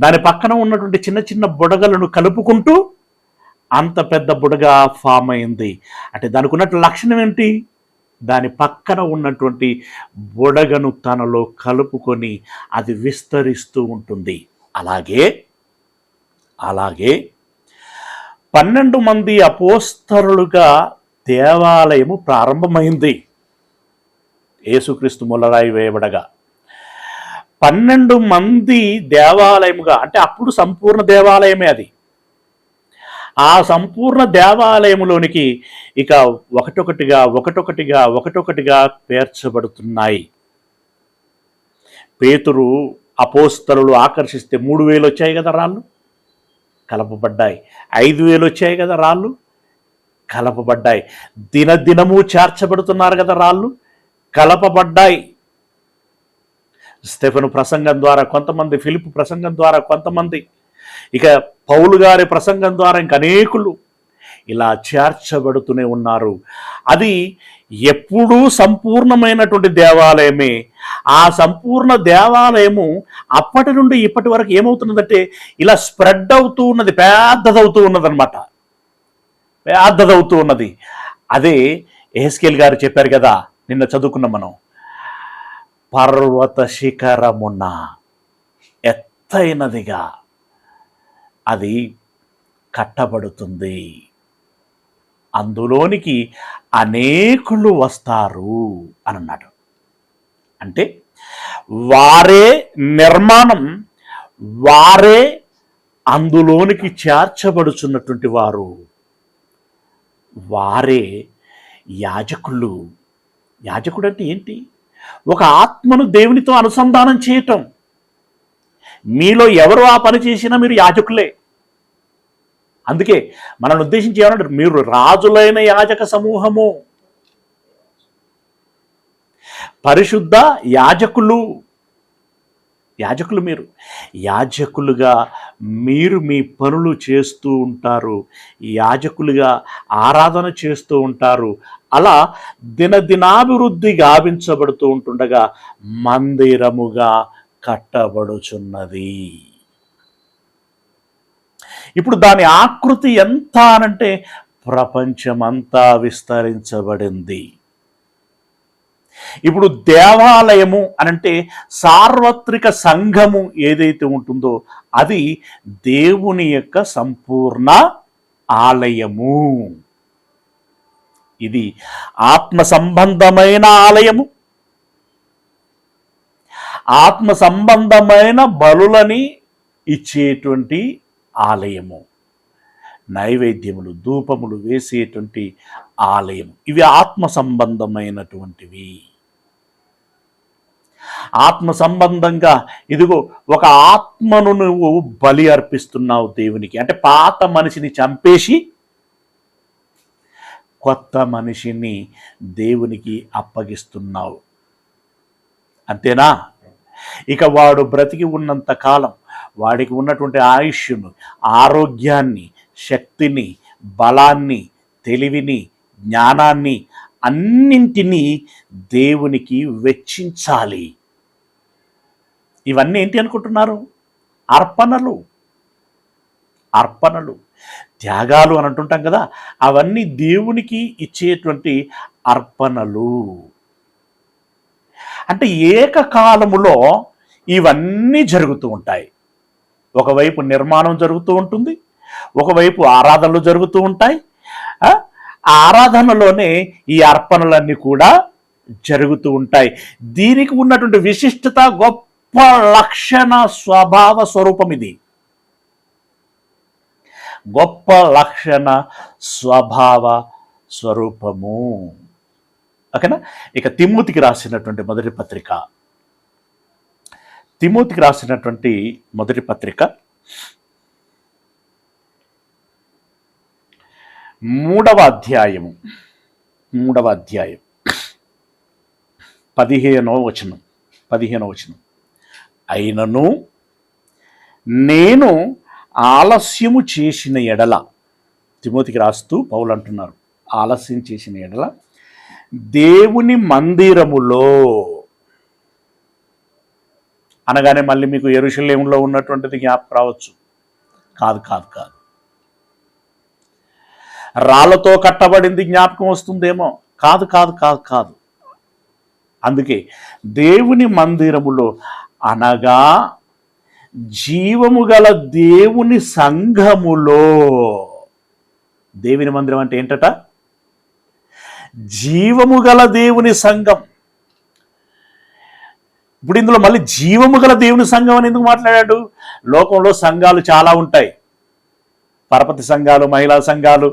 దాని పక్కన ఉన్నటువంటి చిన్న చిన్న బుడగలను కలుపుకుంటూ అంత పెద్ద బుడగ ఫామ్ అయింది. అంటే దానికి ఉన్నట్టు లక్షణం ఏంటి? దాని పక్కన ఉన్నటువంటి బుడగను తనలో కలుపుకొని అది విస్తరిస్తూ ఉంటుంది. అలాగే 12 మంది అపోస్తలులుగా దేవాలయము ప్రారంభమైంది. యేసుక్రీస్తు మూలరాయి వేయబడగా 12 మంది దేవాలయముగా, అంటే అప్పుడు సంపూర్ణ దేవాలయమే అది. ఆ సంపూర్ణ దేవాలయములోనికి ఇక ఒకటొకటిగా పేర్చబడుతున్నాయి. పేతురు అపోస్తలులు ఆకర్షిస్తే 3000 వచ్చాయి కదా రాళ్ళు, కలపబడ్డాయి. 5000 వచ్చాయి కదా రాళ్ళు, కలపబడ్డాయి. దినదినము చేర్చబడుతున్నారు కదా రాళ్ళు, కలపబడ్డాయి. స్టెఫెను ప్రసంగం ద్వారా కొంతమంది, ఫిలిప్పు ప్రసంగం ద్వారా కొంతమంది, ఇక పౌలు గారి ప్రసంగం ద్వారా ఇంక అనేకులు ఇలా చేర్చబడుతూనే ఉన్నారు. అది ఎప్పుడూ సంపూర్ణమైనటువంటి దేవాలయమే. ఆ సంపూర్ణ దేవాలయము అప్పటి నుండి ఇప్పటి వరకు ఏమవుతున్నదంటే ఇలా స్ప్రెడ్ అవుతూ ఉన్నది, పెద్దదవుతూ ఉన్నదన్నమాట, పెద్దదవుతూ ఉన్నది. అదే యెహెజ్కేలు గారు చెప్పారు కదా, నిన్న చదువుకున్నాం మనం, పర్వత శిఖరమున ఎత్తైనదిగా అది కట్టబడుతుంది, అందులోనికి అనేకులు వస్తారు అని అన్నాడు. అంటే వారే నిర్మాణం, వారే అందులోనికి చేర్చబడుచున్నటువంటి వారు, వారే యాజకులు. యాజకుడు అంటే ఏంటి? ఒక ఆత్మను దేవునితో అనుసంధానం చేయటం. మీలో ఎవరు ఆ పని చేసినా మీరు యాజకులే. అందుకే మనల్ని ఉద్దేశించి ఏమన్నాడు? మీరు రాజులైన యాజక సమూహము, పరిశుద్ధ యాజకులు. యాజకులు మీరు. యాజకులుగా మీరు మీ పనులు చేస్తూ ఉంటారు, యాజకులుగా ఆరాధన చేస్తూ ఉంటారు. అలా దినదినాభివృద్ధి గావించబడుతూ ఉంటుండగా మందిరముగా కట్టబడుచున్నది. ఇప్పుడు దాని ఆకృతి ఎంత అనంటే ప్రపంచమంతా విస్తరించబడింది. ఇప్పుడు దేవాలయము అనంటే సార్వత్రిక సంఘము ఏదైతే ఉంటుందో అది దేవుని యొక్క సంపూర్ణ ఆలయము. ఇది ఆత్మ సంబంధమైన ఆలయము, ఆత్మ సంబంధమైన బలులని ఇచ్చేటువంటి ఆలయము, నైవేద్యములు ధూపములు వేసేటువంటి ఆలయము. ఇవి ఆత్మ సంబంధమైనటువంటివి. ఆత్మ సంబంధంగా ఇదిగో ఒక ఆత్మను నువ్వు బలి అర్పిస్తున్నావు దేవునికి. అంటే పాత మనిషిని చంపేసి కొత్త మనిషిని దేవునికి అప్పగిస్తున్నావు. అంతేనా? ఇక వాడు బ్రతికి ఉన్నంత కాలం వాడికి ఉన్నటువంటి ఆయుష్ను, ఆరోగ్యాన్ని, శక్తిని, బలాన్ని, తెలివిని, జ్ఞానాన్ని అన్నింటినీ దేవునికి వెచ్చించాలి. ఇవన్నీ ఏంటి అనుకుంటున్నారు? అర్పణలు. అర్పణలు, త్యాగాలు అని అంటుంటాం కదా, అవన్నీ దేవునికి ఇచ్చేటువంటి అర్పణలు. అంటే ఏకకాలములో ఇవన్నీ జరుగుతూ ఉంటాయి. ఒకవైపు నిర్మాణం జరుగుతూ ఉంటుంది, ఒకవైపు ఆరాధనలు జరుగుతూ ఉంటాయి. ఆరాధనలోనే ఈ అర్పణలన్నీ కూడా జరుగుతూ ఉంటాయి. దీనికి ఉన్నటువంటి విశిష్టత, గొప్ప లక్షణ, స్వభావ స్వరూపం ఇది. గొప్ప లక్షణ స్వభావ స్వరూపము. ఓకేనా? ఇక తిమోతికి రాసినటువంటి మొదటి పత్రిక, తిమోతికి రాసినటువంటి మొదటి పత్రిక 3వ అధ్యాయం 15వ వచనం. అయినను నేను ఆలస్యము చేసిన ఎడల, తిమోతికి రాస్తూ పౌలు అంటున్నారు, ఆలస్యం చేసిన ఎడల దేవుని మందిరములో, అనగానే మళ్ళీ మీకు యెరూషలేములో ఉన్నటువంటిది జ్ఞాపకం రావచ్చు. కాదు కాదు కాదు, రాళ్లతో కట్టబడింది జ్ఞాపకం వస్తుందేమో. కాదు కాదు కాదు కాదు. అందుకే దేవుని మందిరములో అనగా జీవము గల దేవుని సంఘములో. దేవుని మందిరం అంటే ఏంటట? జీవము గల దేవుని సంఘం. ఇప్పుడు ఇందులో మళ్ళీ జీవము గల దేవుని సంఘం అని ఎందుకు మాట్లాడాడు? లోకంలో సంఘాలు చాలా ఉంటాయి. పరపతి సంఘాలు, మహిళా సంఘాలు,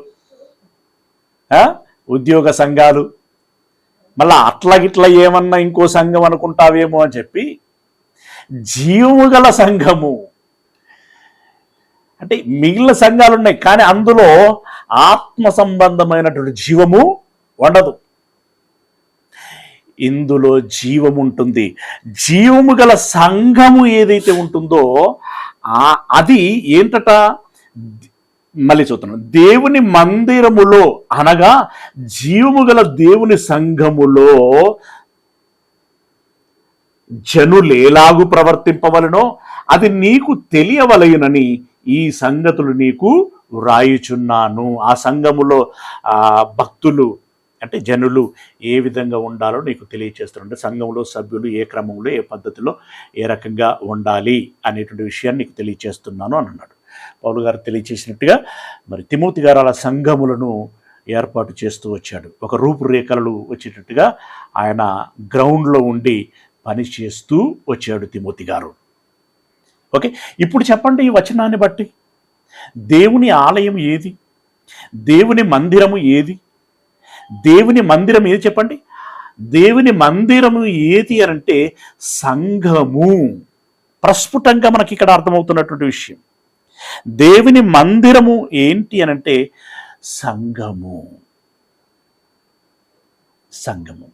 ఉద్యోగ సంఘాలు, మళ్ళా అట్లా ఏమన్నా ఇంకో సంఘం అనుకుంటావేమో అని చెప్పి జీవము గల సంఘము అంటే మిగిలిన సంఘాలు ఉన్నాయి, కానీ అందులో ఆత్మ సంబంధమైనటువంటి జీవము ఉండదు. ఇందులో జీవం ఉంటుంది. జీవము గల సంఘము ఏదైతే ఉంటుందో అది ఏంటట? మళ్ళీ చూస్తున్నాను, దేవుని మందిరములో అనగా జీవము గల దేవుని సంఘములో జనులు ఎలాగు ప్రవర్తింపవలనో అది నీకు తెలియవలయునని ఈ సంగతులు నీకు వ్రాయుచున్నాను. ఆ సంఘములో భక్తులు అంటే జనులు ఏ విధంగా ఉండాలో నీకు తెలియచేస్తున్నారు. సంఘంలో సభ్యులు ఏ క్రమంలో, ఏ పద్ధతిలో, ఏ రకంగా ఉండాలి అనేటువంటి విషయాన్ని నీకు తెలియచేస్తున్నాను అని అన్నాడు. పౌలు గారు తెలియచేసినట్టుగా మరి తిమోతి గారు అలా సంఘములను ఏర్పాటు చేస్తూ వచ్చాడు. ఒక రూపురేఖలు వచ్చేటట్టుగా ఆయన గ్రౌండ్లో ఉండి పని చేస్తూ వచ్చాడు తిమోతి గారు. ఓకే, ఇప్పుడు చెప్పండి, ఈ వచనాన్ని బట్టి దేవుని ఆలయం ఏది? దేవుని మందిరము ఏది? దేవుని మందిరం ఏది చెప్పండి? దేవుని మందిరము ఏది అనంటే సంఘము. ప్రస్ఫుటంగా మనకి ఇక్కడ అర్థమవుతున్నటువంటి విషయం. దేవుని మందిరము ఏంటి అనంటే సంఘము. సంఘము.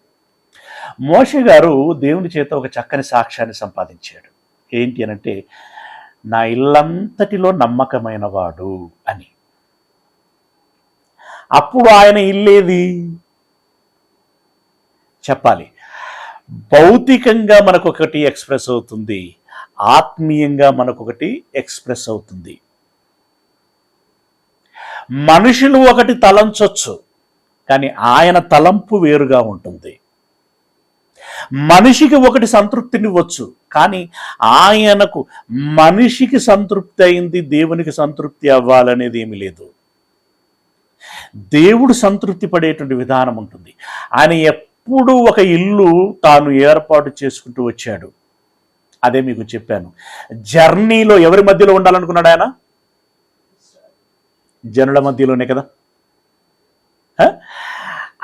మోషే గారు దేవుని చేత ఒక చక్కని సాక్ష్యాన్ని సంపాదించాడు. ఏంటి అనంటే నా ఇల్లంతటిలో నమ్మకమైన వాడు అని. అప్పుడు ఆయన ఇల్లేది చెప్పాలి. భౌతికంగా మనకొకటి ఎక్స్ప్రెస్ అవుతుంది, ఆత్మీయంగా మనకొకటి ఎక్స్ప్రెస్ అవుతుంది. మనుషులు ఒకటి తలంచొచ్చు, కానీ ఆయన తలంపు వేరుగా ఉంటుంది. మనిషికి ఒకటి సంతృప్తినివ్వచ్చు, కానీ ఆయనకు మనిషికి సంతృప్తి అయింది దేవునికి సంతృప్తి అవ్వాలనేది ఏమీ లేదు. దేవుడు సంతృప్తి పడేటువంటి విధానం ఉంటుంది. ఆయన ఎప్పుడూ ఒక ఇల్లు తాను ఏర్పాటు చేసుకుంటూ వచ్చాడు. అదే మీకు చెప్పాను. జర్నీలో ఎవరి మధ్యలో ఉండాలనుకున్నాడు ఆయన? జనుల మధ్యలోనే కదా.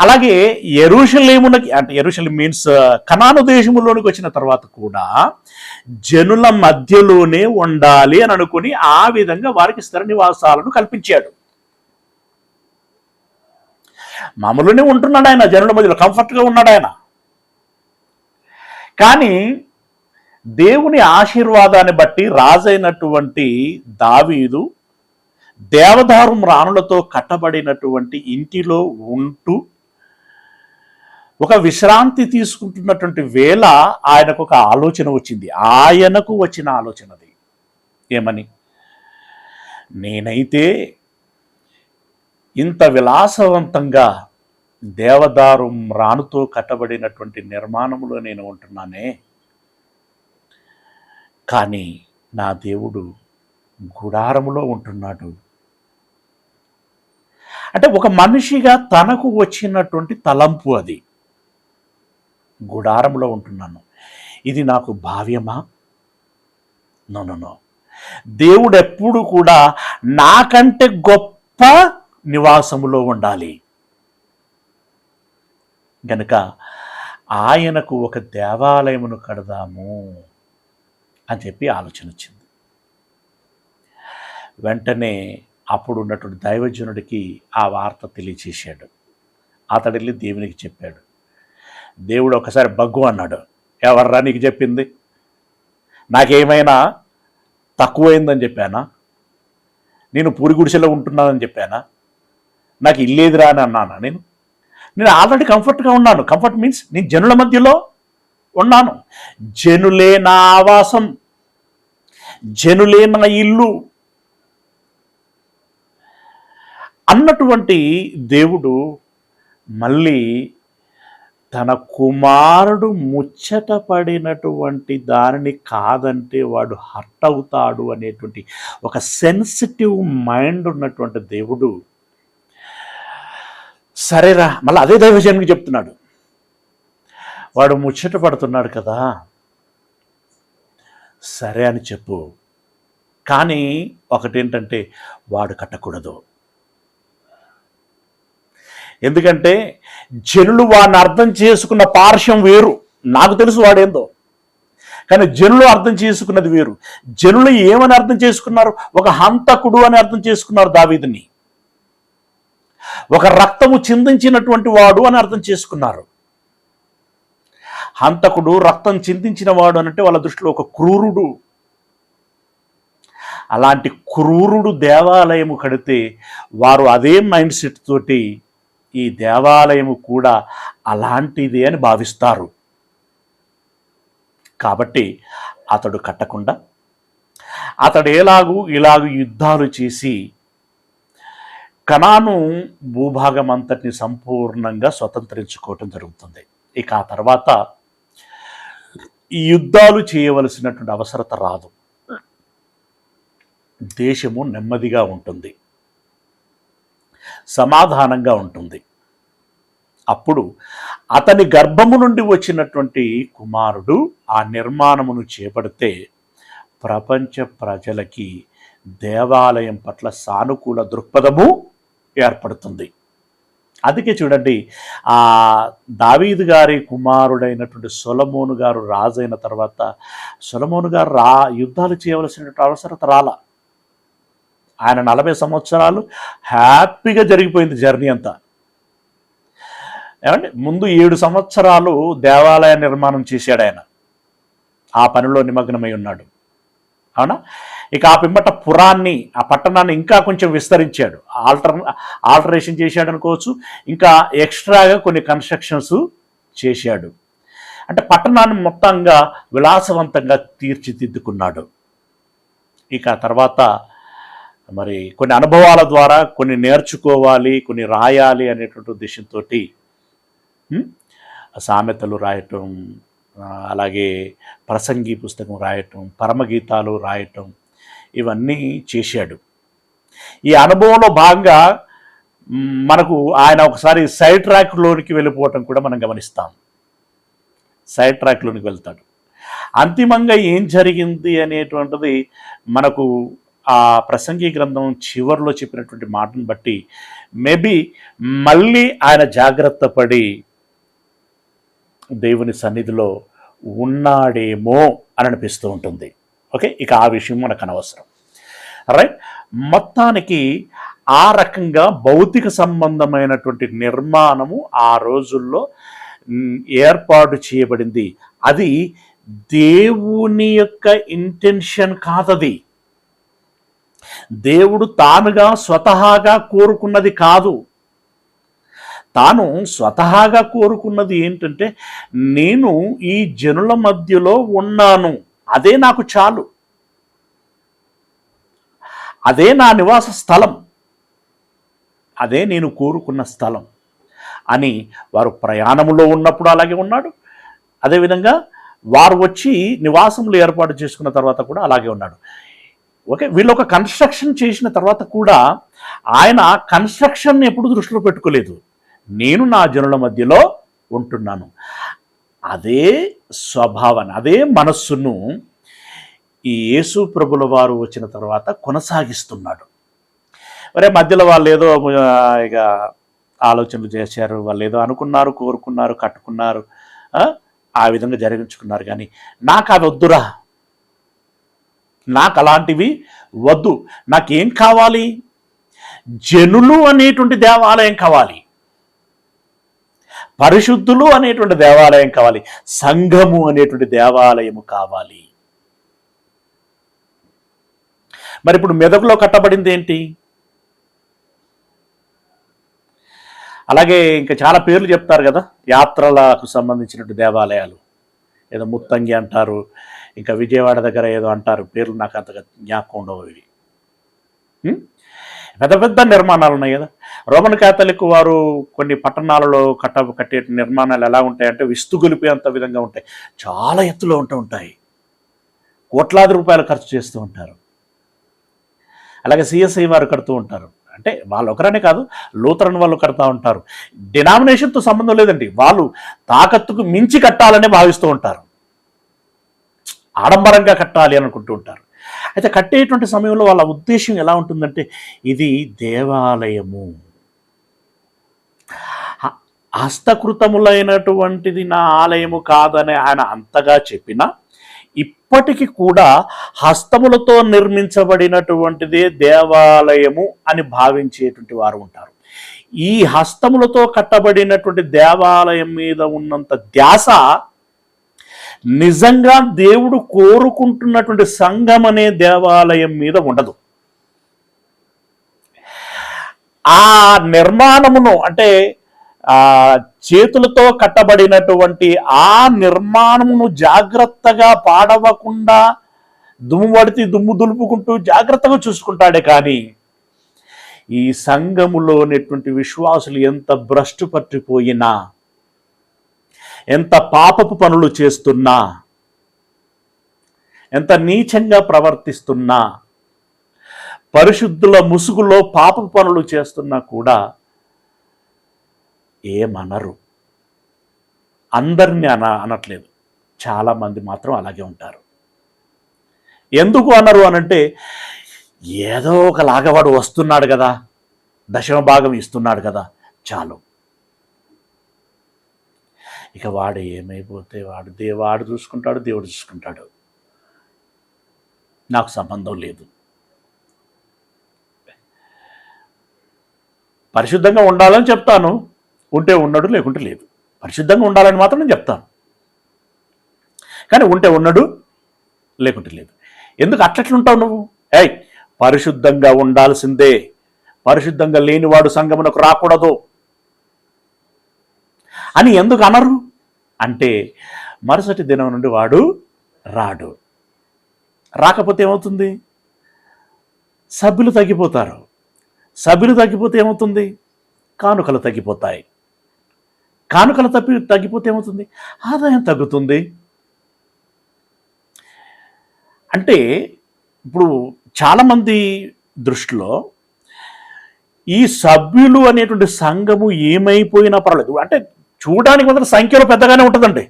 అలాగే యెరూషలేమునకి, అంటే యెరూషలేం మీన్స్ కనాను దేశములోనికి వచ్చిన తర్వాత కూడా జనుల మధ్యలోనే ఉండాలి అని అనుకుని ఆ విధంగా వారికి స్థిర నివాసాలను కల్పించాడు. మామూలునే ఉంటున్నాడు ఆయన, జనుల మధ్యలో కంఫర్ట్గా ఉన్నాడు ఆయన. కానీ దేవుని ఆశీర్వాదాన్ని బట్టి రాజైనటువంటి దావీదు దేవదారు మ్రాణులతో కట్టబడినటువంటి ఇంటిలో ఉంటూ ఒక విశ్రాంతి తీసుకుంటున్నటువంటి వేళ ఆయనకు ఒక ఆలోచన వచ్చింది. ఆయనకు వచ్చిన ఆలోచనది ఏమని? నేనైతే ఇంత విలాసవంతంగా దేవదారు మ్రాణుతో కట్టబడినటువంటి నిర్మాణంలో నేను ఉంటున్నానే, కానీ నా దేవుడు గుడారములో ఉంటున్నాడు. అంటే ఒక మనిషిగా తనకు వచ్చినటువంటి తలంపు అది. గుడారంలో ఉంటున్నాను, ఇది నాకు భావ్యమా? నో. దేవుడు ఎప్పుడు కూడా నాకంటే గొప్ప నివాసములో ఉండాలి. గనుక ఆయనకు ఒక దేవాలయమును కడదాము అని చెప్పి ఆలోచన వచ్చింది. వెంటనే అప్పుడు ఉన్నటువంటి దైవజనుడికి ఆ వార్త తెలియచేశాడు. అతడు వెళ్ళి దేవునికి చెప్పాడు. దేవుడు ఒకసారి బగ్గు అన్నాడు. ఎవర్రా నీకు చెప్పింది? నాకేమైనా తక్కువైందని చెప్పానా? నేను పూరి గుడిసెలో ఉంటున్నానని చెప్పానా? నాకు ఇల్లేదిరా అని అన్నానా? నేను ఆల్రెడీ కంఫర్ట్గా ఉన్నాను. కంఫర్ట్ మీన్స్ నేను జనుల మధ్యలో ఉన్నాను. జనులే నా ఆవాసం, జనులే నా ఇల్లు అన్నటువంటి దేవుడు మళ్ళీ తన కుమారుడు ముచ్చట పడినటువంటి దానిని కాదంటే వాడు హర్ట్ అవుతాడు అనేటువంటి ఒక సెన్సిటివ్ మైండ్ ఉన్నటువంటి దేవుడు, సరేరా, మళ్ళీ అదే దైవజనునికి చెప్తున్నాడు, వాడు ముచ్చట పడుతున్నాడు కదా, సరే అని చెప్పు, కానీ ఒకటేంటంటే వాడు కట్టకూడదు. ఎందుకంటే జనులు వాడిని అర్థం చేసుకున్న పార్శ్వం వేరు. నాకు తెలుసు వాడేందో, కానీ జనులు అర్థం చేసుకున్నది వేరు. జనులు ఏమని అర్థం చేసుకున్నారు? ఒక హంతకుడు అని అర్థం చేసుకున్నారు దావీదుని. ఒక రక్తము చిందించినటువంటి వాడు అని అర్థం చేసుకున్నారు. హంతకుడు, రక్తం చిందించిన వాడు అనంటే వాళ్ళ దృష్టిలో ఒక క్రూరుడు. అలాంటి క్రూరుడు దేవాలయము కడితే వారు అదే మైండ్ సెట్ తోటి ఈ దేవాలయము కూడా అలాంటిదే అని భావిస్తారు. కాబట్టి అతడు కట్టకుండా అతడు ఇలాగు యుద్ధాలు చేసి కనాను భూభాగం అంతటిని సంపూర్ణంగా స్వతంత్రించుకోవటం జరుగుతుంది. ఇక ఆ తర్వాత ఈ యుద్ధాలు చేయవలసినటువంటి అవసరత రాదు. దేశము నెమ్మదిగా ఉంటుంది, సమాధానంగా ఉంటుంది. అప్పుడు అతని గర్భము నుండి వచ్చినటువంటి కుమారుడు ఆ నిర్మాణమును చేపడితే ప్రపంచ ప్రజలకి దేవాలయం పట్ల సానుకూల దృక్పథము ఏర్పడుతుంది. అందుకే చూడండి, ఆ దావీదు గారి కుమారుడైనటువంటి సొలొమోను గారు రాజైన తర్వాత సొలొమోను గారు యుద్ధాలు చేయవలసినటువంటి అవసరత రాల. ఆయన 40 సంవత్సరాలు హ్యాపీగా జరిగిపోయింది జర్నీ అంతా. ఏమంటే ముందు 7 సంవత్సరాలు దేవాలయ నిర్మాణం చేశాడు ఆయన, ఆ పనిలో నిమగ్నమై ఉన్నాడు. అవునా? ఇక ఆ పిమ్మట పురాన్ని, ఆ పట్టణాన్ని ఇంకా కొంచెం విస్తరించాడు, ఆల్టరేషన్ చేశాడు అనుకోవచ్చు. ఇంకా ఎక్స్ట్రాగా కొన్ని కన్స్ట్రక్షన్స్ చేశాడు. అంటే పట్టణాన్ని మొత్తంగా విలాసవంతంగా తీర్చిదిద్దుకున్నాడు. ఇక తర్వాత మరి కొన్ని అనుభవాల ద్వారా కొన్ని నేర్చుకోవాలి, కొన్ని రాయాలి అనేటువంటి ఉద్దేశంతో సామెతలు రాయటం, అలాగే ప్రసంగి పుస్తకం రాయటం, పరమగీతాలు రాయటం, ఇవన్నీ చేశాడు. ఈ అనుభవంలో భాగంగా మనకు ఆయన ఒకసారి సైడ్ ట్రాక్లోనికి వెళ్ళిపోవటం కూడా మనం గమనిస్తాం. సైడ్ ట్రాక్లోనికి వెళ్తాడు. అంతిమంగా ఏం జరిగింది అనేటువంటిది మనకు ఆ ప్రసంగి గ్రంథం చివరిలో చెప్పినటువంటి మాటను బట్టి మేబీ మళ్ళీ ఆయన జాగ్రత్త పడి దేవుని సన్నిధిలో ఉన్నాడేమో అని అనిపిస్తూ ఉంటుంది. ఓకే, ఇక ఆ విషయం మనకు అనవసరం. రైట్, మొత్తానికి ఆ రకంగా భౌతిక సంబంధమైనటువంటి నిర్మాణము ఆ రోజుల్లో ఏర్పాటు చేయబడింది. అది దేవుని యొక్క ఇంటెన్షన్ కాదది. దేవుడు తానుగా స్వతహాగా కోరుకున్నది కాదు. తాను స్వతహాగా కోరుకున్నది ఏంటంటే, నేను ఈ జనుల మధ్యలో ఉన్నాను, అదే నాకు చాలు, అదే నా నివాస స్థలం, అదే నేను కోరుకున్న స్థలం అని వారు ప్రయాణంలో ఉన్నప్పుడు అలాగే ఉన్నాడు. అదేవిధంగా వారు వచ్చి నివాసములు ఏర్పాటు చేసుకున్న తర్వాత కూడా అలాగే ఉన్నాడు. ఓకే, వీళ్ళు ఒక కన్స్ట్రక్షన్ చేసిన తర్వాత కూడా ఆయన కన్స్ట్రక్షన్ ఎప్పుడు దృష్టిలో పెట్టుకోలేదు. నేను నా జనుల మధ్యలో ఉంటున్నాను, అదే స్వభావాన్ని, అదే మనస్సును ఈ యేసు ప్రభుల వారు వచ్చిన తర్వాత కొనసాగిస్తున్నాడు. మరే మధ్యలో వాళ్ళు ఏదో ఇక ఆలోచనలు చేశారు, వాళ్ళు ఏదో అనుకున్నారు, కోరుకున్నారు, కట్టుకున్నారు, ఆ విధంగా జరిగించుకున్నారు. కానీ నాకు అది వద్దురా, నాకు అలాంటివి వద్దు, నాకేం కావాలి? జనులు అనేటువంటి దేవాలయం కావాలి, పరిశుద్ధులు అనేటువంటి దేవాలయం కావాలి, సంఘము అనేటువంటి దేవాలయము కావాలి. మరి ఇప్పుడు మెదకులో కట్టబడింది ఏంటి? అలాగే ఇంకా చాలా పేర్లు చెప్తారు కదా, యాత్రలకు సంబంధించినటువంటి దేవాలయాలు, ఏదో ముత్తంగి అంటారు, ఇంకా విజయవాడ దగ్గర ఏదో అంటారు, పేర్లు నాకు అంతగా జ్ఞాపకం ఉండవు. ఇవి పెద్ద పెద్ద నిర్మాణాలు ఉన్నాయి కదా. రోమన్ క్యాథలిక్ వారు కొన్ని పట్టణాలలో కట్టే నిర్మాణాలు ఎలా ఉంటాయంటే విస్తుగొలిపేంత విధంగా ఉంటాయి, చాలా ఎత్తులో ఉంటాయి, కోట్లాది రూపాయలు ఖర్చు చేస్తూ ఉంటారు. అలాగే సిఎస్ఐ వారు కడుతూ ఉంటారు. అంటే వాళ్ళు ఒకరనే కాదు, లూథరన్ వాళ్ళు కడతా ఉంటారు. డినామినేషన్తో సంబంధం లేదండి, వాళ్ళు తాకత్తుకు మించి కట్టాలని భావిస్తూ ఉంటారు, ఆడంబరంగా కట్టాలి అనుకుంటూ ఉంటారు. అయితే కట్టేటువంటి సమయంలో వాళ్ళ ఉద్దేశం ఎలా ఉంటుందంటే ఇది దేవాలయము, హస్తకృతములైనటువంటిది నా ఆలయము కాదని ఆయన అంతగా చెప్పినా ఇప్పటికీ కూడా హస్తములతో నిర్మించబడినటువంటిదే దేవాలయము అని భావించేటువంటి వారు ఉంటారు. ఈ హస్తములతో కట్టబడినటువంటి దేవాలయం మీద ఉన్నంత ధ్యాస నిజంగా దేవుడు కోరుకుంటున్నటువంటి సంఘం అనే దేవాలయం మీద ఉండదు. ఆ నిర్మాణమును అంటే చేతులతో కట్టబడినటువంటి ఆ నిర్మాణమును జాగ్రత్తగా పాడవకుండా దుమ్ము పడితే దుమ్ము దులుపుకుంటూ జాగ్రత్తగా చూసుకుంటాడే కానీ ఈ సంఘములోనేటువంటి విశ్వాసులు ఎంత భ్రష్టు పట్టిపోయినా, ఎంత పాపపు పనులు చేస్తున్నా, ఎంత నీచంగా ప్రవర్తిస్తున్నా, పరిశుద్ధుల ముసుగులో పాపపు పనులు చేస్తున్నా కూడా ఏమనరు. అందరినీ అనట్లేదు, చాలామంది మాత్రం అలాగే ఉంటారు. ఎందుకు అనరు అనంటే ఏదో ఒకలాగా వాడు వస్తున్నాడు కదా, దశమ భాగం ఇస్తున్నాడు కదా, చాలు, ఇక వాడు ఏమైపోతే వాడు చూసుకుంటాడు, దేవుడు చూసుకుంటాడు, నాకు సంబంధం లేదు. పరిశుద్ధంగా ఉండాలని చెప్తాను, ఉంటే ఉన్నాడు, లేకుంటే లేదు. పరిశుద్ధంగా ఉండాలని మాత్రం నేను చెప్తాను, కానీ ఉంటే ఉన్నాడు, లేకుంటే లేదు. ఎందుకు అట్లట్లుంటావు నువ్వు? పరిశుద్ధంగా ఉండాల్సిందే, పరిశుద్ధంగా లేనివాడు సంఘమునకు రాకూడదు అని ఎందుకు అనరు అంటే మరుసటి దినం నుండి వాడు రాడు. రాకపోతే ఏమవుతుంది? సభ్యులు తగ్గిపోతారు. సభ్యులు తగ్గిపోతే ఏమవుతుంది? కానుకలు తగ్గిపోతాయి. కానుకలు తగ్గిపోతే ఏమవుతుంది? ఆదాయం తగ్గుతుంది. అంటే ఇప్పుడు చాలామంది దృష్టిలో ఈ సభ్యులు అనేటువంటి సంఘము ఏమైపోయినా పర్వాలేదు, అంటే చూడడానికి మాత్రం సంఖ్యలో పెద్దగానే ఉంటుందండి,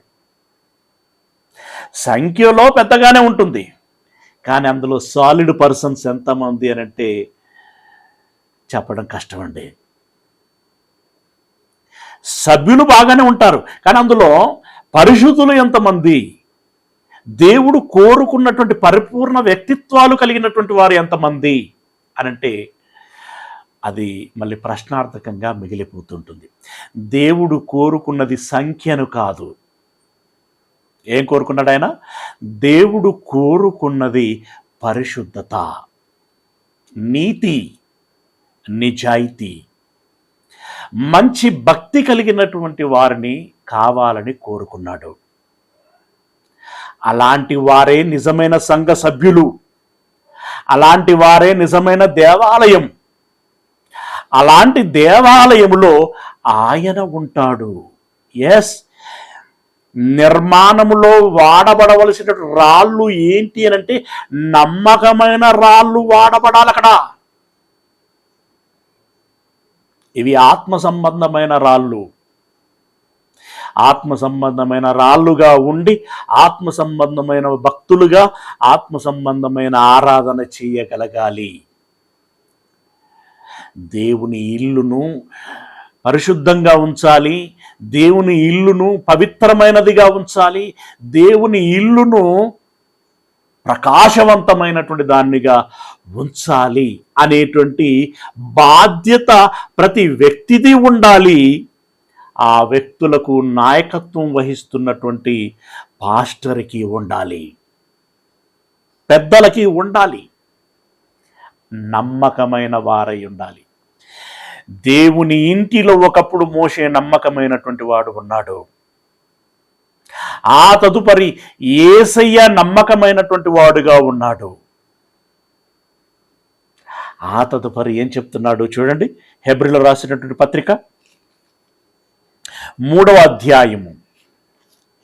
సంఖ్యలో పెద్దగానే ఉంటుంది, కానీ అందులో సాలిడ్ పర్సన్స్ ఎంతమంది అని అంటే చెప్పడం కష్టమండి. సభ్యులు బాగానే ఉంటారు, కానీ అందులో పరిశుద్ధులు ఎంతమంది, దేవుడు కోరుకున్నటువంటి పరిపూర్ణ వ్యక్తిత్వాలు కలిగినటువంటి వారు ఎంతమంది అనంటే అది మళ్ళీ ప్రశ్నార్థకంగా మిగిలిపోతుంటుంది. దేవుడు కోరుకున్నది సంఖ్యను కాదు. ఏం కోరుకున్నాడు ఆయన? దేవుడు కోరుకున్నది పరిశుద్ధత, నీతి, నిజాయితీ, మంచి భక్తి కలిగినటువంటి వారిని కావాలని కోరుకున్నాడు. అలాంటి వారే నిజమైన సంఘ సభ్యులు, అలాంటి వారే నిజమైన దేవాలయం. అలాంటి దేవాలయములో ఆయన ఉంటాడు. ఎస్, నిర్మాణములో వాడబడవలసిన రాళ్ళు ఏంటి అని అంటే నమ్మకమైన రాళ్ళు వాడబడాలి అక్కడ. ఇవి ఆత్మ సంబంధమైన రాళ్ళు, ఆత్మ సంబంధమైన రాళ్ళుగా ఉండి ఆత్మ సంబంధమైన భక్తులుగా ఆత్మ సంబంధమైన ఆరాధన చేయగలగాలి. దేవుని ఇల్లును పరిశుద్ధంగా ఉంచాలి, దేవుని ఇల్లును పవిత్రమైనదిగా ఉంచాలి, దేవుని ఇల్లును ప్రకాశవంతమైనటువంటి దాన్నిగా ఉంచాలి అనేటువంటి బాధ్యత ప్రతి వ్యక్తిది ఉండాలి. ఆ వ్యక్తులకు నాయకత్వం వహిస్తున్నటువంటి పాస్టర్కి ఉండాలి, పెద్దలకి ఉండాలి, నమ్మకమైన వారై ఉండాలి. దేవుని ఇంటిలో ఒకప్పుడు మోషే నమ్మకమైనటువంటి వాడు ఉన్నాడు. ఆ తదుపరి యేసయ్య నమ్మకమైనటువంటి వాడుగా ఉన్నాడు. ఆ తదుపరి ఏం చెప్తున్నాడు చూడండి. హెబ్రీలో రాసినటువంటి పత్రిక 3వ అధ్యాయము,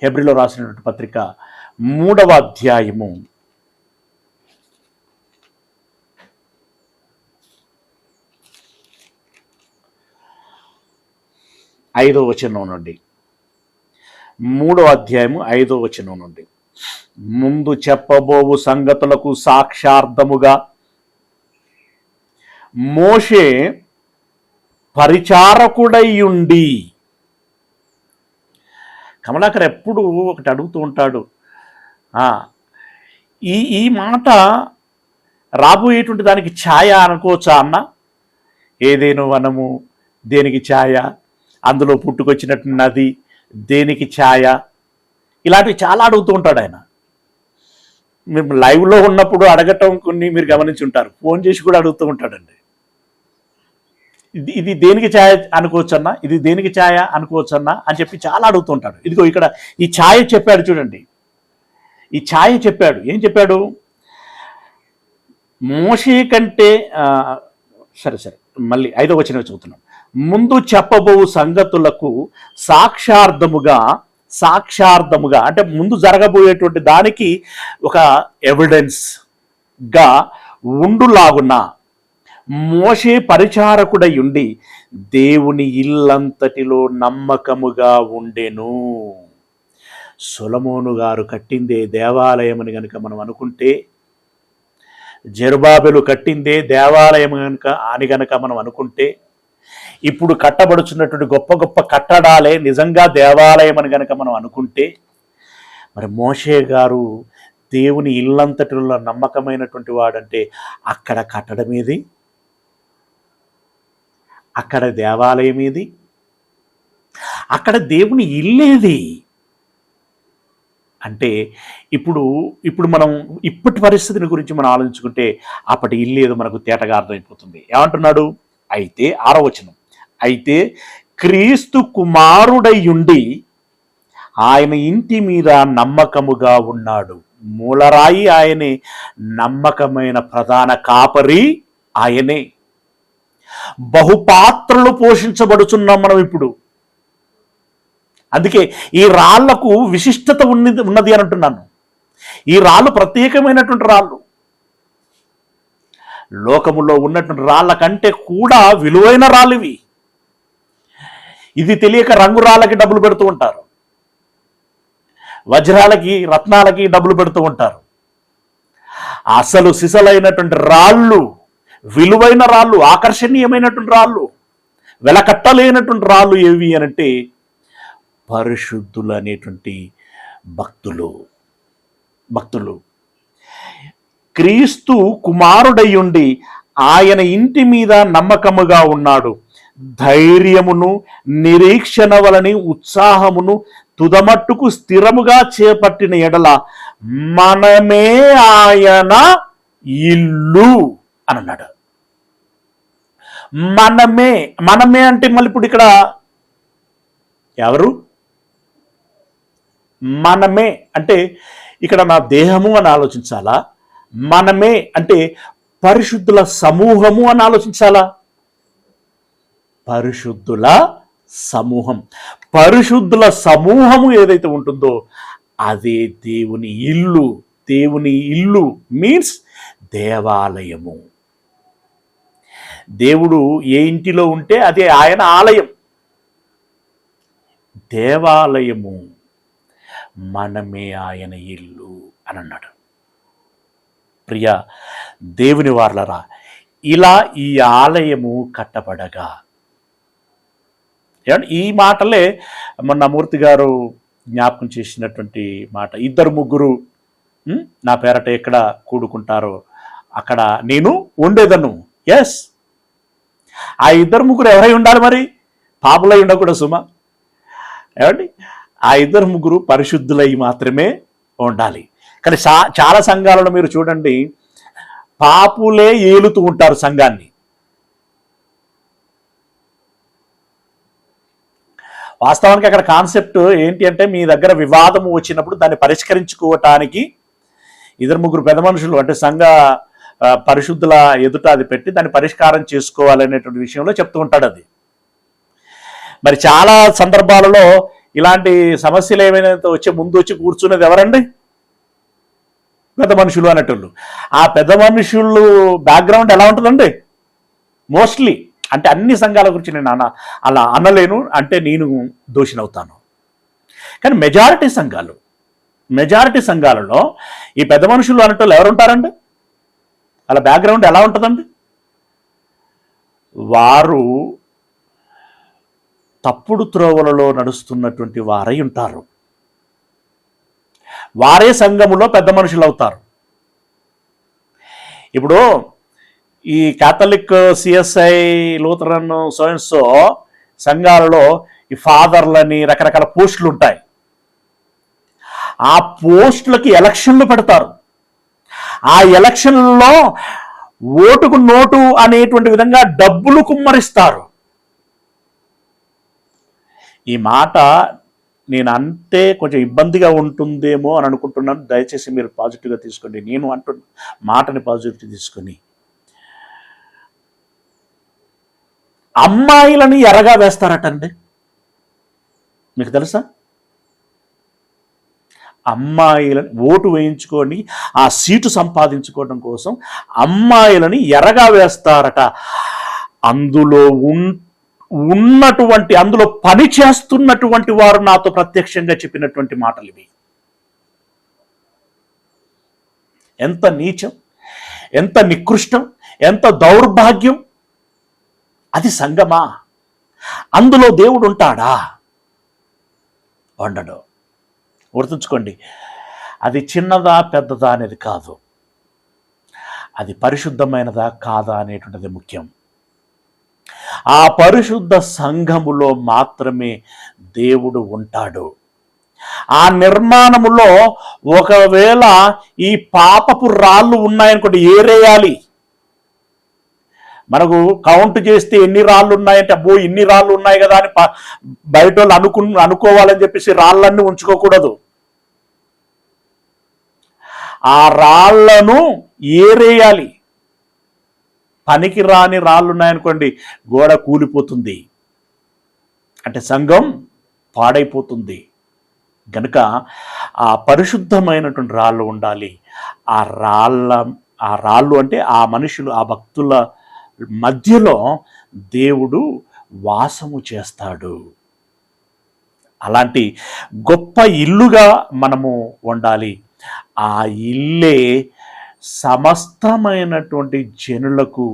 హెబ్రీలో రాసినటువంటి పత్రిక 3వ అధ్యాయము 5వ వచనం నుండి, 3వ అధ్యాయము 5వ వచనం నుండి, ముందు చెప్పబోవు సంగతులకు సాక్షార్థముగా మోషే పరిచారకుడై ఉండి. కమలాకర్ ఎప్పుడు ఒకటి అడుగుతూ ఉంటాడు, ఈ మాట రాబోయేటువంటి దానికి ఛాయ అనుకోవచ్చా అన్న? ఏదేను వనము దేనికి ఛాయ, అందులో పుట్టుకొచ్చినట్టు నది దేనికి ఛాయ, ఇలాంటివి చాలా అడుగుతూ ఉంటాడు ఆయన. మీరు లైవ్లో ఉన్నప్పుడు అడగటం కొన్ని మీరు గమనించి ఉంటారు, ఫోన్ చేసి కూడా అడుగుతూ ఉంటాడండి. ఇది దేనికి ఛాయ అనుకోవచ్చన్నా, ఇది దేనికి ఛాయ అనుకోవచ్చన్నా అని చెప్పి చాలా అడుగుతూ ఉంటాడు. ఇదిగో ఇక్కడ ఈ ఛాయ చెప్పాడు చూడండి, ఈ ఛాయ చెప్పాడు. ఏం చెప్పాడు? మోషే కంటే సరే మళ్ళీ 5వ వచనం చదువుతున్నాం. ముందు చెప్పబోవు సంగతులకు సాక్షార్థముగా అంటే ముందు జరగబోయేటువంటి దానికి ఒక ఎవిడెన్స్గా ఉండులాగున్న మోషే పరిచారకుడై ఉండి దేవుని ఇల్లంతటిలో నమ్మకముగా ఉండెను. సొలొమోను గారు కట్టిందే దేవాలయం అని కనుక మనం అనుకుంటే, జెరుబాబెలు కట్టిందే దేవాలయం కనుక మనం అనుకుంటే, ఇప్పుడు కట్టబడుచున్నటువంటి గొప్ప గొప్ప కట్టడాలే నిజంగా దేవాలయం అని కనుక మనం అనుకుంటే, మరి మోషే గారు దేవుని ఇల్లంతటిలో నమ్మకమైనటువంటి వాడంటే అక్కడ కట్టడం ఏది, అక్కడ దేవాలయం ఏది, అక్కడ దేవుని ఇల్లేది అంటే ఇప్పుడు మనం ఇప్పటి పరిస్థితిని గురించి మనం ఆలోచించుకుంటే అప్పటి ఇల్లు ఏదో మనకు తేటగా అర్థమైపోతుంది. ఏమంటున్నాడు? అయితే 6వ వచనం, అయితే క్రీస్తు కుమారుడై ఉండి ఆయన ఇంటి మీద నమ్మకముగా ఉన్నాడు. మూలరాయి ఆయనే, నమ్మకమైన ప్రధాన కాపరి ఆయనే. బహుపాత్రలు పోషించబడుచున్నాం మనం ఇప్పుడు. అందుకే ఈ రాళ్లకు విశిష్టత ఉన్నది అని అంటున్నాను. ఈ రాళ్ళు ప్రత్యేకమైనటువంటి రాళ్ళు, లోకములో ఉన్నటువంటి రాళ్ళ కంటే కూడా విలువైన రాళ్ళు ఇవి. ఇది తెలియక రంగు రాళ్ళకి డబ్బులు పెడుతూ ఉంటారు, వజ్రాలకి రత్నాలకి డబ్బులు పెడుతూ ఉంటారు. అసలు సిసలైనటువంటి రాళ్ళు, విలువైన రాళ్ళు, ఆకర్షణీయమైనటువంటి రాళ్ళు, వెలకట్టలేనటువంటి రాళ్ళు ఏవి అనంటే పరిశుద్ధులు అనేటువంటి భక్తులు. క్రీస్తు కుమారుడై ఉండి ఆయన ఇంటి మీద నమ్మకముగా ఉన్నాడు. ధైర్యమును నిరీక్షణ వలని ఉత్సాహమును తుదమట్టుకు స్థిరముగా చేపట్టిన ఎడల మనమే ఆయన ఇల్లు అని అన్నాడు. మనమే అంటే మళ్ళీ ఇప్పుడు ఇక్కడ ఎవరు? మనమే అంటే ఇక్కడ నా దేహము అని ఆలోచించాలా? మనమే అంటే పరిశుద్ధుల సమూహము అని ఆలోచించాలా? పరిశుద్ధుల సమూహము ఏదైతే ఉంటుందో అదే దేవుని ఇల్లు. దేవుని ఇల్లు మీన్స్ దేవాలయము. దేవుడు ఏ ఇంటిలో ఉంటే అదే ఆయన ఆలయం. దేవాలయము, మనమే ఆయన ఇల్లు అని అన్నాడు. ప్రియ దేవుని వారలారా, ఇలా ఈ ఆలయము కట్టబడగా, ఈ మాటలే మొన్న మూర్తి గారు జ్ఞాపకం చేసినటువంటి మాట. 2-3 నా పేరట ఎక్కడ కూడుకుంటారో అక్కడ నేను ఉండేదను. ఎస్, ఆ 2-3 ఎవరై ఉండాలి? మరి పాపులై ఉండకూడదు సుమా. ఏమండి, ఆ ఇద్దరు ముగ్గురు పరిశుద్ధులై మాత్రమే ఉండాలి. కానీ చాలా సంఘాలలో మీరు చూడండి, పాపులే ఏలుతూ ఉంటారు సంఘాన్ని. వాస్తవానికి అక్కడ కాన్సెప్ట్ ఏంటి అంటే, మీ దగ్గర వివాదము వచ్చినప్పుడు దాన్ని పరిష్కరించుకోవటానికి ఇద్దరు ముగ్గురు పెద్ద మనుషులు అంటే సంఘ పరిశుద్ధుల ఎదుట అది పెట్టి దాన్ని పరిష్కారం చేసుకోవాలనేటువంటి విషయంలో చెప్తూ ఉంటాడు. అది మరి చాలా సందర్భాలలో ఇలాంటి సమస్యలు ఏమైనా వచ్చే ముందు వచ్చి కూర్చునేది ఎవరండి? పెద్ద మనుషులు అనేటోళ్ళు. ఆ పెద్ద మనుషులు బ్యాక్గ్రౌండ్ ఎలా ఉంటుందండి? మోస్ట్లీ అంటే అన్ని సంఘాల గురించి నేను అలా అనలేను, అంటే నేను దోషినవుతాను. కానీ మెజారిటీ సంఘాలలో ఈ పెద్ద మనుషులు అనేటోళ్ళు ఎవరు ఉంటారండి? అలా బ్యాక్గ్రౌండ్ ఎలా ఉంటుందండి? వారు తప్పుడు త్రోవలలో నడుస్తున్నటువంటి వారై ఉంటారు. వారే సంఘములో పెద్ద మనుషులు అవుతారు. ఇప్పుడు ఈ కాథలిక్, సిఎస్ఐ, లూథరన్, సోయన్సో సంఘాలలో ఈ ఫాదర్లని రకరకాల పోస్టులు ఉంటాయి. ఆ పోస్టులకి ఎలక్షన్లు పెడతారు. ఆ ఎలక్షన్లలో ఓటుకు నోటు అనేటువంటి విధంగా డబ్బులు కుమ్మరిస్తారు. ఈ మాట నేను అంటే కొంచెం ఇబ్బందిగా ఉంటుందేమో అని అనుకుంటున్నాను. దయచేసి మీరు పాజిటివ్గా తీసుకోండి. నేను అంటున్న మాటని పాజిటివ్ తీసుకొని, అమ్మాయిలని ఎరగా వేస్తారటండి. మీకు తెలుసా? అమ్మాయిలని ఓటు వేయించుకొని ఆ సీటు సంపాదించుకోవడం కోసం అమ్మాయిలని ఎరగా వేస్తారట. అందులో అందులో పని చేస్తున్నటువంటి వారు నాతో ప్రత్యక్షంగా చెప్పినటువంటి మాటలు ఇవి. ఎంత నీచం, ఎంత నికృష్టం, ఎంత దౌర్భాగ్యం! అది సంఘమా? అందులో దేవుడు ఉంటాడా? ఉండడు. గుర్తుంచుకోండి, అది చిన్నదా పెద్దదా అనేది కాదు, అది పరిశుద్ధమైనదా కాదా అనేటువంటిది ముఖ్యం. ఆ పరిశుద్ధ సంఘములో మాత్రమే దేవుడు ఉంటాడు. ఆ నిర్మాణములో ఒకవేళ ఈ పాపపు రాళ్ళు ఉన్నాయనుకోండి, ఏరేయాలి. మనకు కౌంట్ చేస్తే ఎన్ని రాళ్ళు ఉన్నాయంటే, అబ్బో ఇన్ని రాళ్ళు ఉన్నాయి కదా అని బయట వాళ్ళు అనుకోవాలని చెప్పేసి రాళ్ళన్నీ ఉంచుకోకూడదు. ఆ రాళ్లను ఏరేయాలి. పనికి రాని రాళ్ళు ఉన్నాయనుకోండి, గోడ కూలిపోతుంది, అంటే సంఘం పాడైపోతుంది. గనుక ఆ పరిశుద్ధమైనటువంటి రాళ్ళు ఉండాలి. ఆ రాళ్ళు అంటే ఆ మనుషులు, ఆ భక్తుల మధ్యలో దేవుడు వాసము చేస్తాడు. అలాంటి గొప్ప ఇల్లుగా మనము ఉండాలి. ఆ ఇల్లే సమస్తమైనటువంటి జనులకు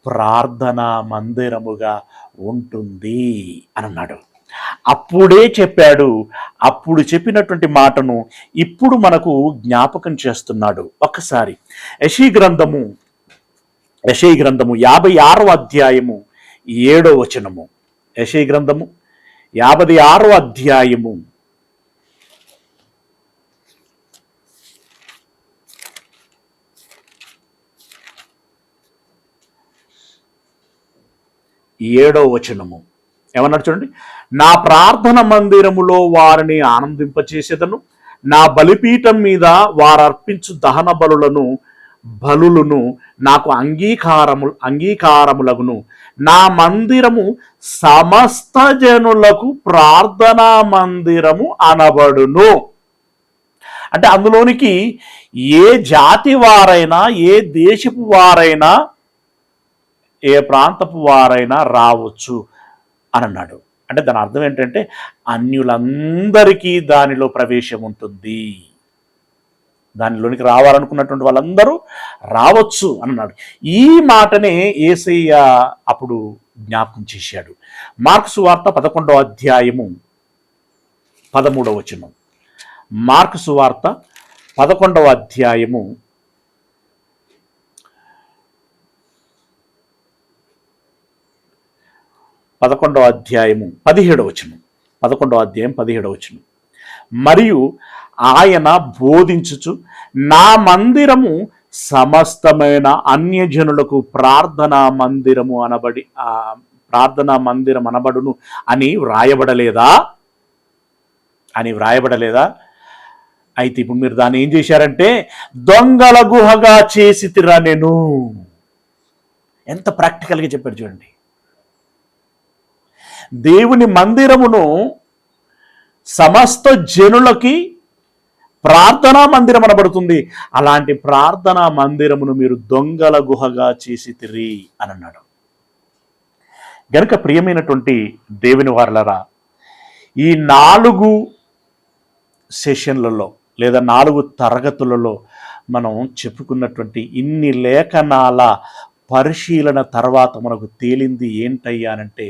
ప్రార్థనా మందిరముగా ఉంటుంది అని అన్నాడు. అప్పుడే చెప్పాడు. అప్పుడు చెప్పినటువంటి మాటను ఇప్పుడు మనకు జ్ఞాపకం చేస్తున్నాడు. ఒక్కసారి యెషయా గ్రంథము 56వ అధ్యాయము 7వ వచనము. యెషయా గ్రంథము 56వ అధ్యాయము 7వ వచనము ఏమన్నాడు చూడండి. నా ప్రార్థన మందిరములో వారిని ఆనందింపచేసేదను, నా బలిపీఠం మీద వారు అర్పించు దహన బలులను నాకు అంగీకారములగును. నా మందిరము సమస్త జనులకు ప్రార్థనా మందిరము అనబడును. అంటే అందులోనికి ఏ జాతి వారైనా, ఏ దేశపు వారైనా, ఏ ప్రాంతపు వారైనా రావచ్చు అని అన్నాడు. అంటే దాని అర్థం ఏంటంటే అన్యులందరికీ దానిలో ప్రవేశం ఉంటుంది. దానిలోనికి రావాలనుకున్నటువంటి వాళ్ళందరూ రావచ్చు అన్నాడు. ఈ మాటనే యేసయ్య అప్పుడు జ్ఞాపకం చేశాడు. మార్కు సువార్త 11వ అధ్యాయము 13వ వచనం. మార్కు సువార్త 11వ అధ్యాయము 17వ వచనం. 11వ అధ్యాయం 17వ వచనం. మరియు ఆయన బోధించుచు, నా మందిరము సమస్తమైన అన్యజనులకు ప్రార్థనా మందిరము అనబడును అని వ్రాయబడలేదా? అయితే ఇప్పుడు మీరు దాన్ని ఏం చేశారంటే దొంగల గుహగా చేసి తిరా. నేను ఎంత ప్రాక్టికల్గా చెప్పాడు చూడండి. దేవుని మందిరమును సమస్త జనులకి ప్రార్థనా మందిరం అనబడుతుంది. అలాంటి ప్రార్థనా మందిరమును మీరు దొంగల గుహగా చేసి తిరి అని అన్నాడు. గనుక ప్రియమైనటువంటి దేవుని వారలారా, ఈ 4 సెషన్లలో లేదా 4 తరగతులలో మనం చెప్పుకున్నటువంటి ఇన్ని లేఖనాల పరిశీలన తర్వాత మనకు తేలింది ఏంటయ్యానంటే,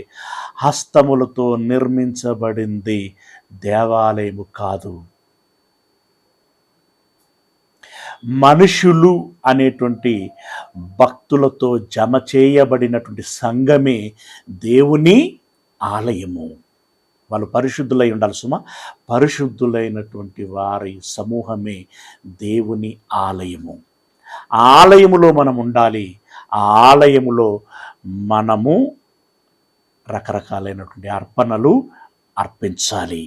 హస్తములతో నిర్మించబడింది దేవాలయము కాదు. మనుషులు అనేటువంటి భక్తులతో జమ చేయబడినటువంటి సంఘమే దేవుని ఆలయము. వాళ్ళు పరిశుద్ధులై ఉండాలి సుమా. పరిశుద్ధులైనటువంటి వారి సమూహమే దేవుని ఆలయము. ఆలయములో మనం ఉండాలి. ఆ ఆలయములో మనము రకరకాలైనటువంటి అర్పణలు అర్పించాలి.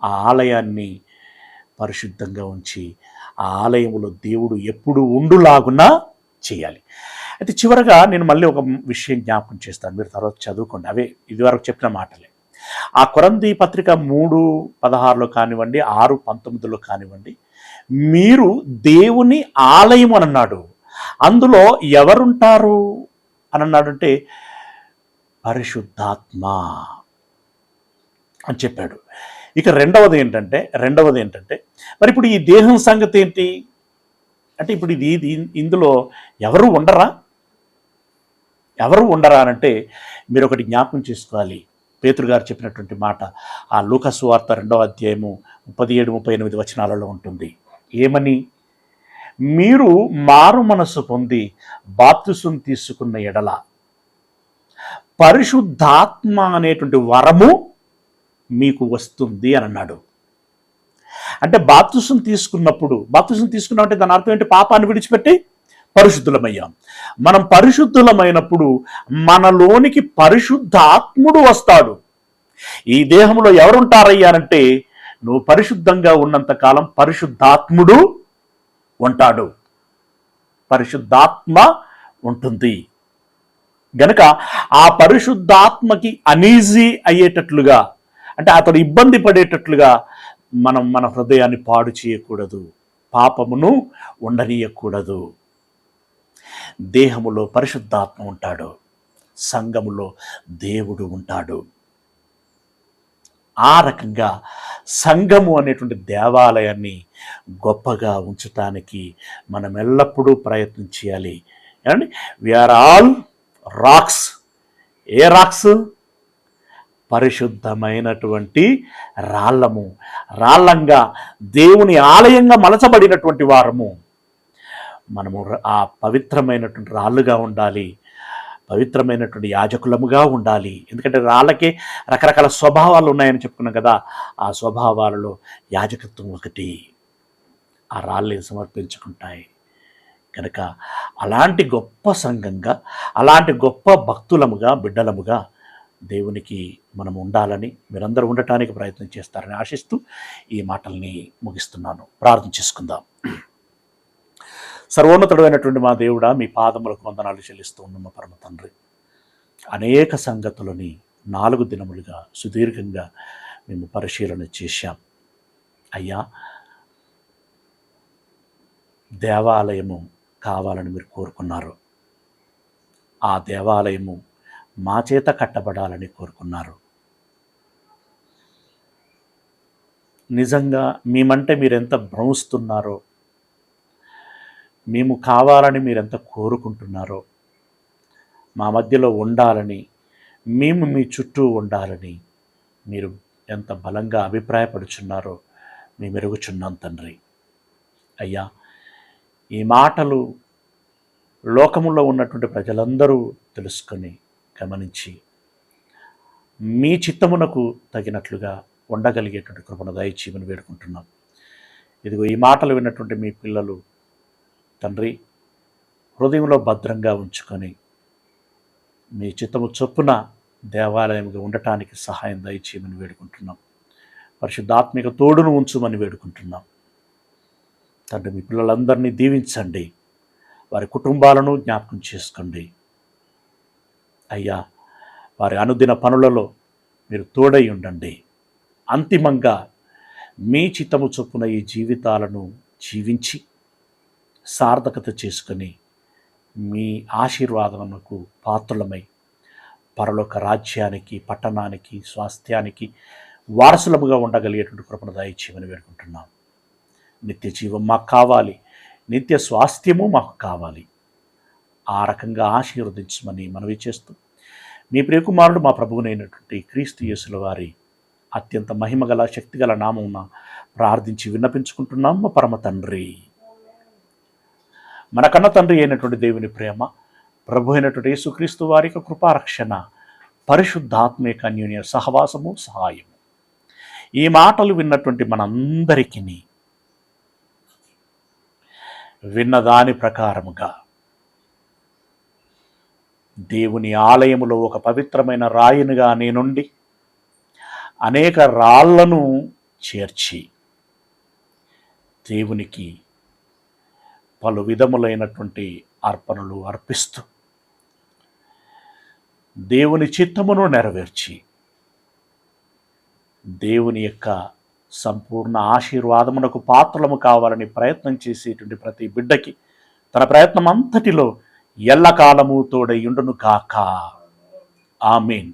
ఆ ఆలయాన్ని పరిశుద్ధంగా ఉంచి ఆ ఆలయములో దేవుడు ఎప్పుడు ఉండులాగునా చేయాలి. అయితే చివరగా నేను మళ్ళీ ఒక విషయం జ్ఞాపకం చేస్తాను, మీరు తర్వాత చదువుకోండి. అవే ఇదివరకు చెప్పిన మాటలే. ఆ కొరంథీ పత్రిక 3:16 కానివ్వండి, 6:19 కానివ్వండి, మీరు దేవుని ఆలయం అని అన్నాడు. అందులో ఎవరుంటారు అని అన్నాడంటే పరిశుద్ధాత్మ అని చెప్పాడు. ఇక రెండవది ఏంటంటే మరి ఇప్పుడు ఈ దేహం సంగతి ఏంటి అంటే, ఇప్పుడు ఇందులో ఎవరు ఉండరా అనంటే మీరు ఒకటి జ్ఞాపకం చేసుకోవాలి. పేతురు గారు చెప్పినటువంటి మాట ఆ లూకా సువార్త 2వ అధ్యాయము 37-38 వచనాలలో ఉంటుంది. ఏమని? మీరు మారు మనసు పొంది బాప్తిసం తీసుకున్న ఎడల పరిశుద్ధాత్మ అనేటువంటి వరము మీకు వస్తుంది అని అన్నాడు. అంటే బాప్తిసం తీసుకున్నామంటే దాని అర్థం ఏంటి? పాపాన్ని విడిచిపెట్టి పరిశుద్ధులమయ్యాం. మనం పరిశుద్ధులమైనప్పుడు మనలోనికి పరిశుద్ధాత్ముడు వస్తాడు. ఈ దేహంలో ఎవరుంటారయ్యారంటే, నువ్వు పరిశుద్ధంగా ఉన్నంత కాలం పరిశుద్ధాత్ముడు ఉంటాడు, పరిశుద్ధాత్మ ఉంటుంది. గనక ఆ పరిశుద్ధాత్మకి అనీజీ అయ్యేటట్లుగా, అంటే అతడు ఇబ్బంది పడేటట్లుగా మనం మన హృదయాన్ని పాడు చేయకూడదు, పాపమును ఉండనీయకూడదు. దేహములో పరిశుద్ధాత్మ ఉంటాడు, సంఘములో దేవుడు ఉంటాడు. ఆ రకంగా సంఘము అనేటువంటి దేవాలయాన్ని గొప్పగా ఉంచటానికి మనం ఎల్లప్పుడూ ప్రయత్నం చేయాలి. ఏమండి? We are all rocks. ఏ రాక్స్? పరిశుద్ధమైనటువంటి రాళ్ళంగా దేవుని ఆలయంగా మలచబడినటువంటి వారము. మనము ఆ పవిత్రమైనటువంటి రాళ్ళుగా ఉండాలి, పవిత్రమైనటువంటి యాజకులముగా ఉండాలి. ఎందుకంటే రాళ్ళకే రకరకాల స్వభావాలు ఉన్నాయని చెప్పుకున్నాం కదా. ఆ స్వభావాలలో యాజకత్వం ఒకటి. ఆ రాళ్ళే సమర్పించుకుంటాయి. కనుక అలాంటి గొప్ప సంఘంగా, అలాంటి గొప్ప భక్తులముగా, బిడ్డలముగా దేవునికి మనం ఉండాలని, మీరందరూ ఉండటానికి ప్రయత్నం చేస్తారని ఆశిస్తూ ఈ మాటల్ని ముగిస్తున్నాను. ప్రార్థన చేసుకుందాం. సర్వోన్నతుడైనటువంటి మా దేవుడా, మీ పాదములకు వందనాలు చెల్లిస్తూ ఉన్న మా పరమ తండ్రి, అనేక సంగతులని 4 దినములుగా సుదీర్ఘంగా మేము పరిశీలన చేశాం. అయ్యా, దేవాలయము కావాలని మీరు కోరుకున్నారు. ఆ దేవాలయము మా చేత కట్టబడాలని కోరుకున్నారు. నిజంగా మేమంటే మీరెంత భ్రమిస్తున్నారో, మేము కావాలని మీరెంత కోరుకుంటున్నారో, మా మధ్యలో ఉండాలని, మేము మీ చుట్టూ ఉండాలని మీరు ఎంత బలంగా అభిప్రాయపడుచున్నారో మేము ఎరుగుచున్నాం తండ్రి. అయ్యా, ఈ మాటలు లోకములో ఉన్నటువంటి ప్రజలందరూ తెలుసుకొని గమనించి మీ చిత్తమునకు తగినట్లుగా ఉండగలిగేటువంటి కృపను దయచేయమని వేడుకుంటున్నాం. ఇదిగో ఈ మాటలు విన్నటువంటి మీ పిల్లలు తండ్రి హృదయంలో భద్రంగా ఉంచుకొని మీ చిత్తము చొప్పున దేవాలయంగా ఉండటానికి సహాయం దయచేయమని వేడుకుంటున్నాం. పరిశుద్ధాత్మిక తోడును ఉంచుమని వేడుకుంటున్నాం. తండ్రి మీ పిల్లలందరినీ దీవించండి, వారి కుటుంబాలను జ్ఞాపకం చేసుకోండి అయ్యా. వారి అనుదిన పనులలో మీరు తోడై ఉండండి. అంతిమంగా మీ చిత్తము చొప్పున ఈ జీవితాలను జీవించి సార్థకత చేసుకొని మీ ఆశీర్వాదమునకు పాత్రలమై పరలోక రాజ్యానికి, పట్టణానికి, స్వాస్థ్యానికి వారసులముగా ఉండగలిగేటువంటి కృపను దయచేయమని వేడుకుంటున్నాం. నిత్య జీవం మాకు కావాలి, నిత్య స్వాస్థ్యము మాకు కావాలి. ఆ రకంగా ఆశీర్వదించమని మనవి చేస్తూ మీ ప్రియకుమారుడు మా ప్రభువునైనటువంటి క్రీస్తు యేసుల వారి అత్యంత మహిమగల శక్తిగల నామమున ప్రార్థించి విన్నపించుకుంటున్నాం. మా పరమ తండ్రి. మన కన్న తండ్రి అయినటువంటి దేవుని ప్రేమ, ప్రభు అయినటువంటి యేసుక్రీస్తు వారి యొక్క కృపారక్షణ, పరిశుద్ధాత్మిక అన్యోన్య సహవాసము, సహాయము ఈ మాటలు విన్నటువంటి మనందరికీ విన్నదాని ప్రకారముగా దేవుని ఆలయములో ఒక పవిత్రమైన రాయినిగా నేనుండి అనేక రాళ్లను చేర్చి దేవునికి పలు విధములైనటువంటి అర్పణలు అర్పిస్తూ దేవుని చిత్తమును నెరవేర్చి దేవుని యొక్క సంపూర్ణ ఆశీర్వాదమునకు పాత్రలము కావాలని ప్రయత్నం చేసేటువంటి ప్రతి బిడ్డకి తన ప్రయత్నం అంతటిలో ఎల్లకాలము తోడై ఉండును గాక. ఆమేన్.